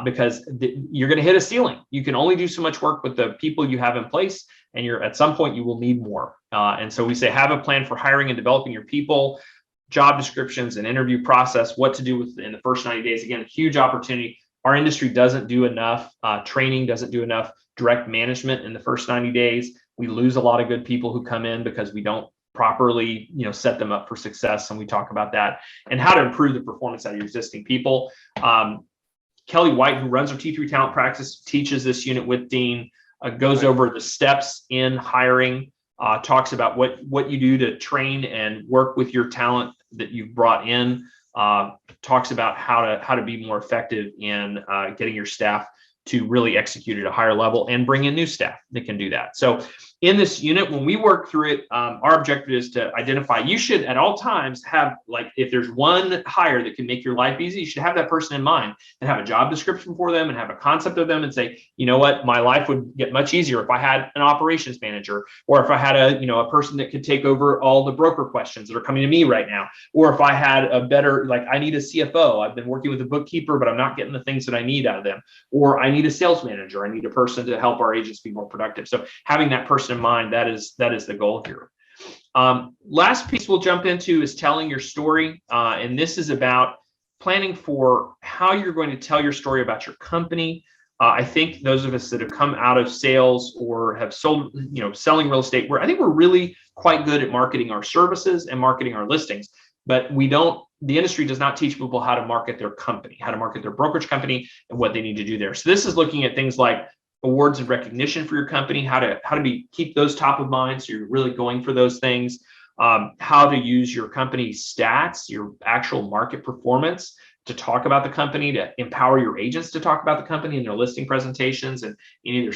because you're going to hit a ceiling. You can only do so much work with the people you have in place, and at some point you will need more. And so we say, have a plan for hiring and developing your people, job descriptions and interview process, what to do in the first 90 days. Again, a huge opportunity. Our industry doesn't do enough training, doesn't do enough direct management in the first 90 days. We lose a lot of good people who come in because we don't properly, set them up for success. And we talk about that and how to improve the performance of your existing people. Kelly White, who runs our T3 Talent practice, teaches this unit with Dean, goes over the steps in hiring, talks about what you do to train and work with your talent that you've brought in, talks about how to be more effective in getting your staff to really execute at a higher level and bring in new staff that can do that. So in this unit, when we work through it, our objective is to identify, you should at all times have, like, if there's one hire that can make your life easy, you should have that person in mind and have a job description for them and have a concept of them and say, you know what, my life would get much easier if I had an operations manager, or if I had a person that could take over all the broker questions that are coming to me right now, or if I had a better, like, I need a CFO. I've been working with a bookkeeper, but I'm not getting the things that I need out of them, or I need a sales manager. I need a person to help our agents be more productive. So having that person in mind, that is the goal here. Last piece we'll jump into is telling your story. And this is about planning for how you're going to tell your story about your company. I think those of us that have come out of sales or have sold, selling real estate, I think we're really quite good at marketing our services and marketing our listings, but the industry does not teach people how to market their company, how to market their brokerage company, and what they need to do there. So this is looking at things like awards and recognition for your company, how to keep those top of mind, so you're really going for those things, how to use your company's stats, your actual market performance, to talk about the company, to empower your agents to talk about the company in their listing presentations and any of their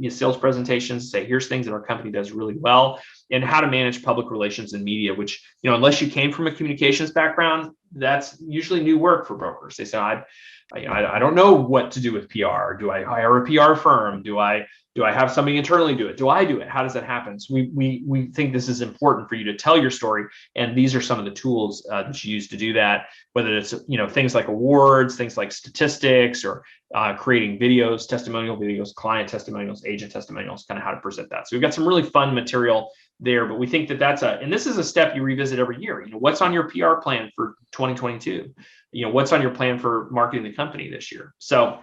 sales presentations. Say, here's things that our company does really well, and how to manage public relations and media, which, unless you came from a communications background, that's usually new work for brokers. They say, I don't know what to do with PR. Do I hire a PR firm? Do I have somebody internally do it? Do I do it? How does that happen? So we think this is important for you to tell your story, and these are some of the tools that you use to do that. Whether it's things like awards, things like statistics, or creating videos, testimonial videos, client testimonials, agent testimonials, kind of how to present that. So we've got some really fun material there, but we think that and this is a step you revisit every year. What's on your PR plan for 2022? What's on your plan for marketing the company this year? So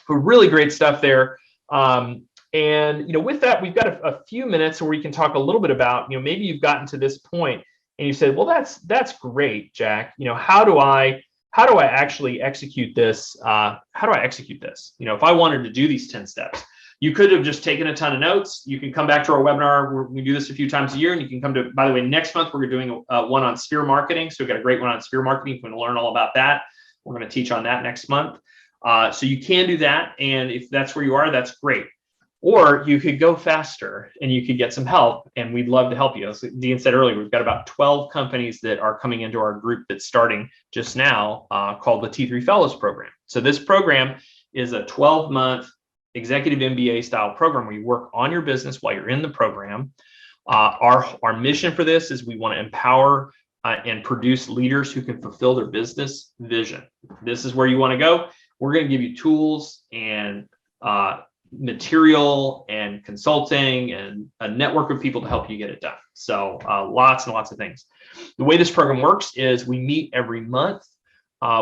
really great stuff there. And with that, we've got a few minutes where we can talk a little bit about, maybe you've gotten to this point and you said, well, that's great, Jack. How do I actually execute this? How do I execute this? If I wanted to do these 10 steps, you could have just taken a ton of notes. You can come back to our webinar. We do this a few times a year, and you can come to, by the way, next month, we're doing one on Sphere marketing. So we've got a great one on Sphere marketing. If you want to learn all about that, we're going to teach on that next month. So you can do that. And if that's where you are, that's great. Or you could go faster and you could get some help, and we'd love to help you. As Dean said earlier, we've got about 12 companies that are coming into our group that's starting just now, called the T3 Fellows Program. So this program is a 12-month executive MBA style program where you work on your business while you're in the program. Our mission for this is we want to empower and produce leaders who can fulfill their business vision. This is where you want to go. We're going to give you tools and material and consulting and a network of people to help you get it done. So lots and lots of things. The way this program works is we meet every month.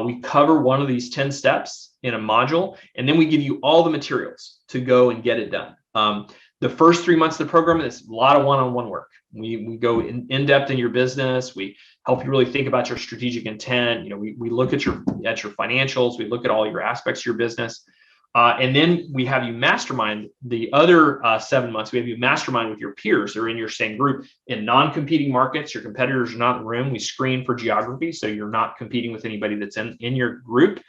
We cover one of these 10 steps in a module, and then we give you all the materials to go and get it done. The first 3 months of the program is a lot of one-on-one work. We go in depth in your business. We help you really think about your strategic intent. You know, we look at your financials. We look at all your aspects of your business. And then we have you mastermind the other 7 months. We have you mastermind with your peers that are in your same group in non-competing markets. Your competitors are not in the room. We screen for geography, so you're not competing with anybody that's in your group.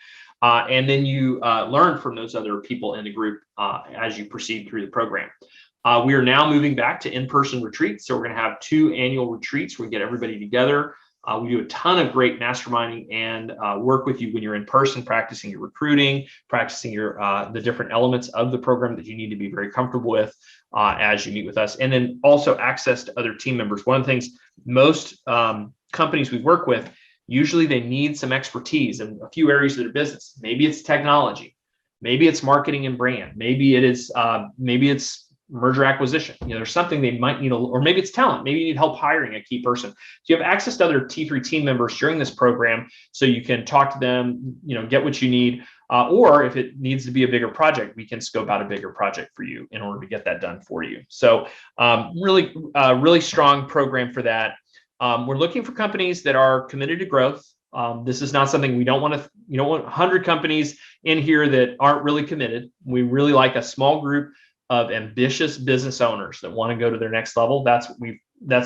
And then you learn from those other people in the group as you proceed through the program. We are now moving back to in-person retreats. So we're going to have 2 annual retreats where we get everybody together. We do a ton of great masterminding and work with you when you're in person, practicing your recruiting, practicing the different elements of the program that you need to be very comfortable with as you meet with us. And then also access to other team members. One of the things most companies we work with, usually they need some expertise in a few areas of their business. Maybe it's technology, maybe it's marketing and brand, maybe it's merger acquisition. You know, there's something they might need, or maybe it's talent. Maybe you need help hiring a key person. So you have access to other T3 team members during this program, so you can talk to them, you know, get what you need. Or if it needs to be a bigger project, we can scope out a bigger project for you in order to get that done for you. So really strong program for that. We're looking for companies that are committed to growth. This is not something we don't want 100 companies in here that aren't really committed. We really like a small group of ambitious business owners that want to go to their next level. That's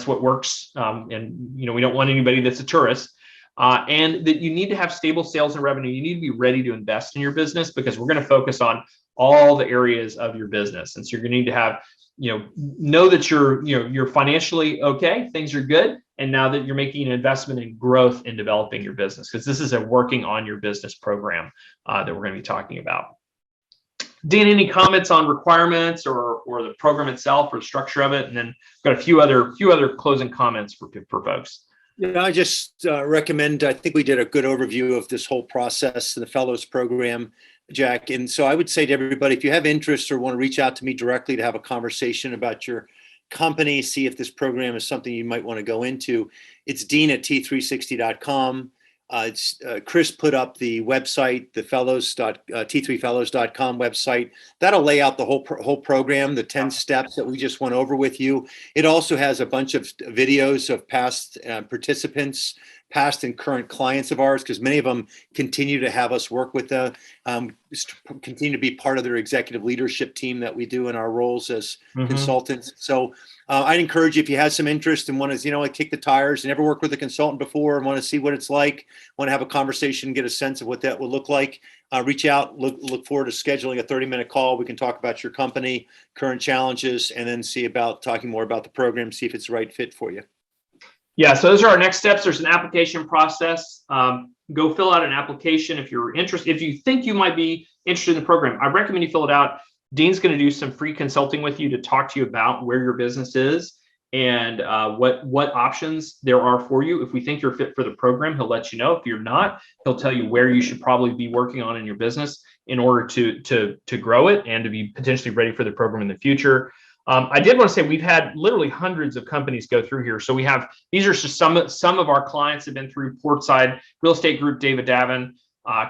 what works. And you know, we don't want anybody that's a tourist. And that you need to have stable sales and revenue. You need to be ready to invest in your business, because we're going to focus on all the areas of your business. And so you're going to need to have, know that you're financially okay, things are good. And now that you're making an investment in growth in developing your business, because this is a working on your business program that we're going to be talking about. Dean, any comments on requirements or the program itself or the structure of it? And then I've got a few other closing comments for folks. Yeah, I just recommend, I think we did a good overview of this whole process in the Fellows program, Jack. And so I would say to everybody, if you have interest or want to reach out to me directly to have a conversation about your company, see if this program is something you might want to go into, it's dean@t360.com. Chris put up the website, the t3fellows.com website. That'll lay out the whole program, the 10 steps that we just went over with you. It also has a bunch of videos of past participants, past and current clients of ours, because many of them continue to have us work with them, continue to be part of their executive leadership team that we do in our roles as consultants. So I'd encourage you, if you have some interest and want to, kick the tires, and never worked with a consultant before and want to see what it's like, want to have a conversation, get a sense of what that will look like, reach out, look forward to scheduling a 30-minute call. We can talk about your company, current challenges, and then see about talking more about the program, see if it's the right fit for you. Yeah, so those are our next steps. There's an application process. Go fill out an application if you're interested. If you think you might be interested in the program, I recommend you fill it out. Dean's going to do some free consulting with you to talk to you about where your business is and what options there are for you. If we think you're fit for the program, he'll let you know. If you're not, he'll tell you where you should probably be working on in your business in order to grow it and to be potentially ready for the program in the future. I did want to say we've had literally hundreds of companies go through here. So these are just some of our clients have been through. Portside Real Estate Group, David Davin,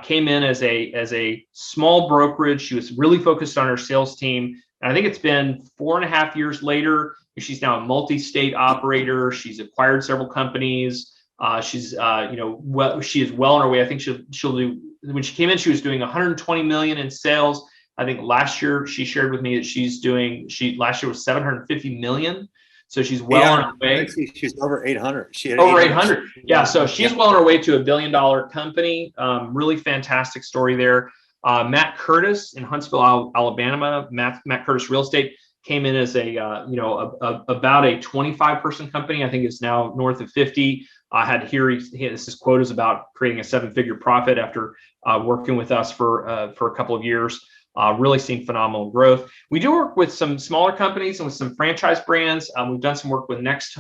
came in as a small brokerage. She was really focused on her sales team. And I think it's been 4.5 years later. She's now a multi-state operator. She's acquired several companies. She is well on her way. I think she'll do. When she came in, she was doing 120 million in sales. I think last year she shared with me that last year was 750 million. So she's well on her way. She's over 800. Over 800. Yeah. So she's well on her way to $1 billion company. Really fantastic story there. Matt Curtis in Huntsville, Alabama. Matt Curtis Real Estate came in as about a 25-person company. I think it's now north of 50. His quote is about creating a 7-figure profit after working with us for a couple of years. Really seeing phenomenal growth. We do work with some smaller companies and with some franchise brands. We've done some work with Next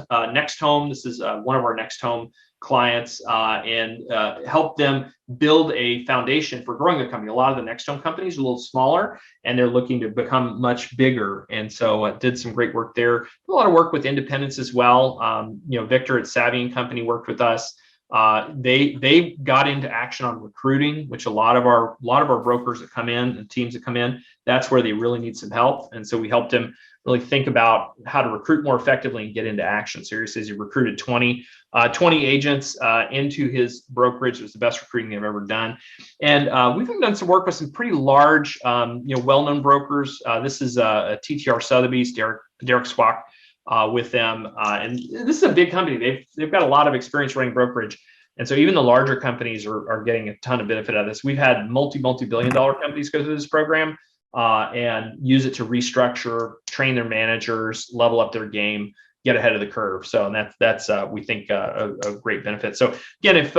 Home. This is one of our Next Home clients, and help them build a foundation for growing their company. A lot of the Next Home companies are a little smaller, and they're looking to become much bigger. And so did some great work there. A lot of work with independents as well. Victor at Savvy and Company worked with us. They got into action on recruiting, which a lot of our brokers that come in and teams that come in, that's where they really need some help. And so we helped him really think about how to recruit more effectively and get into action. So he says he recruited 20 agents into his brokerage. It was the best recruiting they've ever done. And we've even done some work with some pretty large, well-known brokers. This is a TTR Sotheby's, Derek Swack, with them. And this is a big company. They've got a lot of experience running brokerage. And so even the larger companies are getting a ton of benefit out of this. We've had multi-billion dollar companies go through this program and use it to restructure, train their managers, level up their game, get ahead of the curve. So that's we think a great benefit. So again,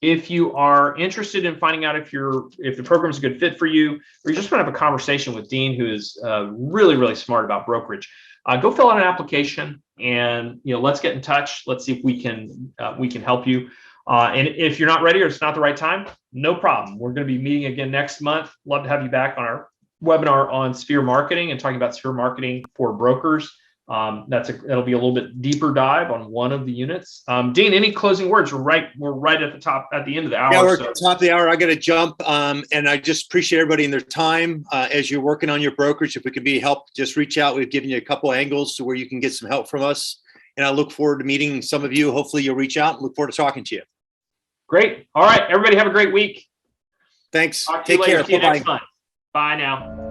if you are interested in finding out if the program is a good fit for you, or you just want to have a conversation with Dean, who is really, really smart about brokerage, go fill out an application, and let's get in touch. Let's see if we can help you. And if you're not ready or it's not the right time, no problem. We're going to be meeting again next month. Love to have you back on our webinar on sphere marketing and talking about sphere marketing for brokers. It'll be a little bit deeper dive on one of the units. Dean, any closing words? We're right at the end of the hour. Yeah, we're at the top of the hour. I got to jump. And I just appreciate everybody and their time as you're working on your brokerage. If we could be helped, just reach out. We've given you a couple angles to where you can get some help from us. And I look forward to meeting some of you. Hopefully you'll reach out and look forward to talking to you. Great. All right, everybody have a great week. Thanks. Talk to you later. See you next month. Bye now.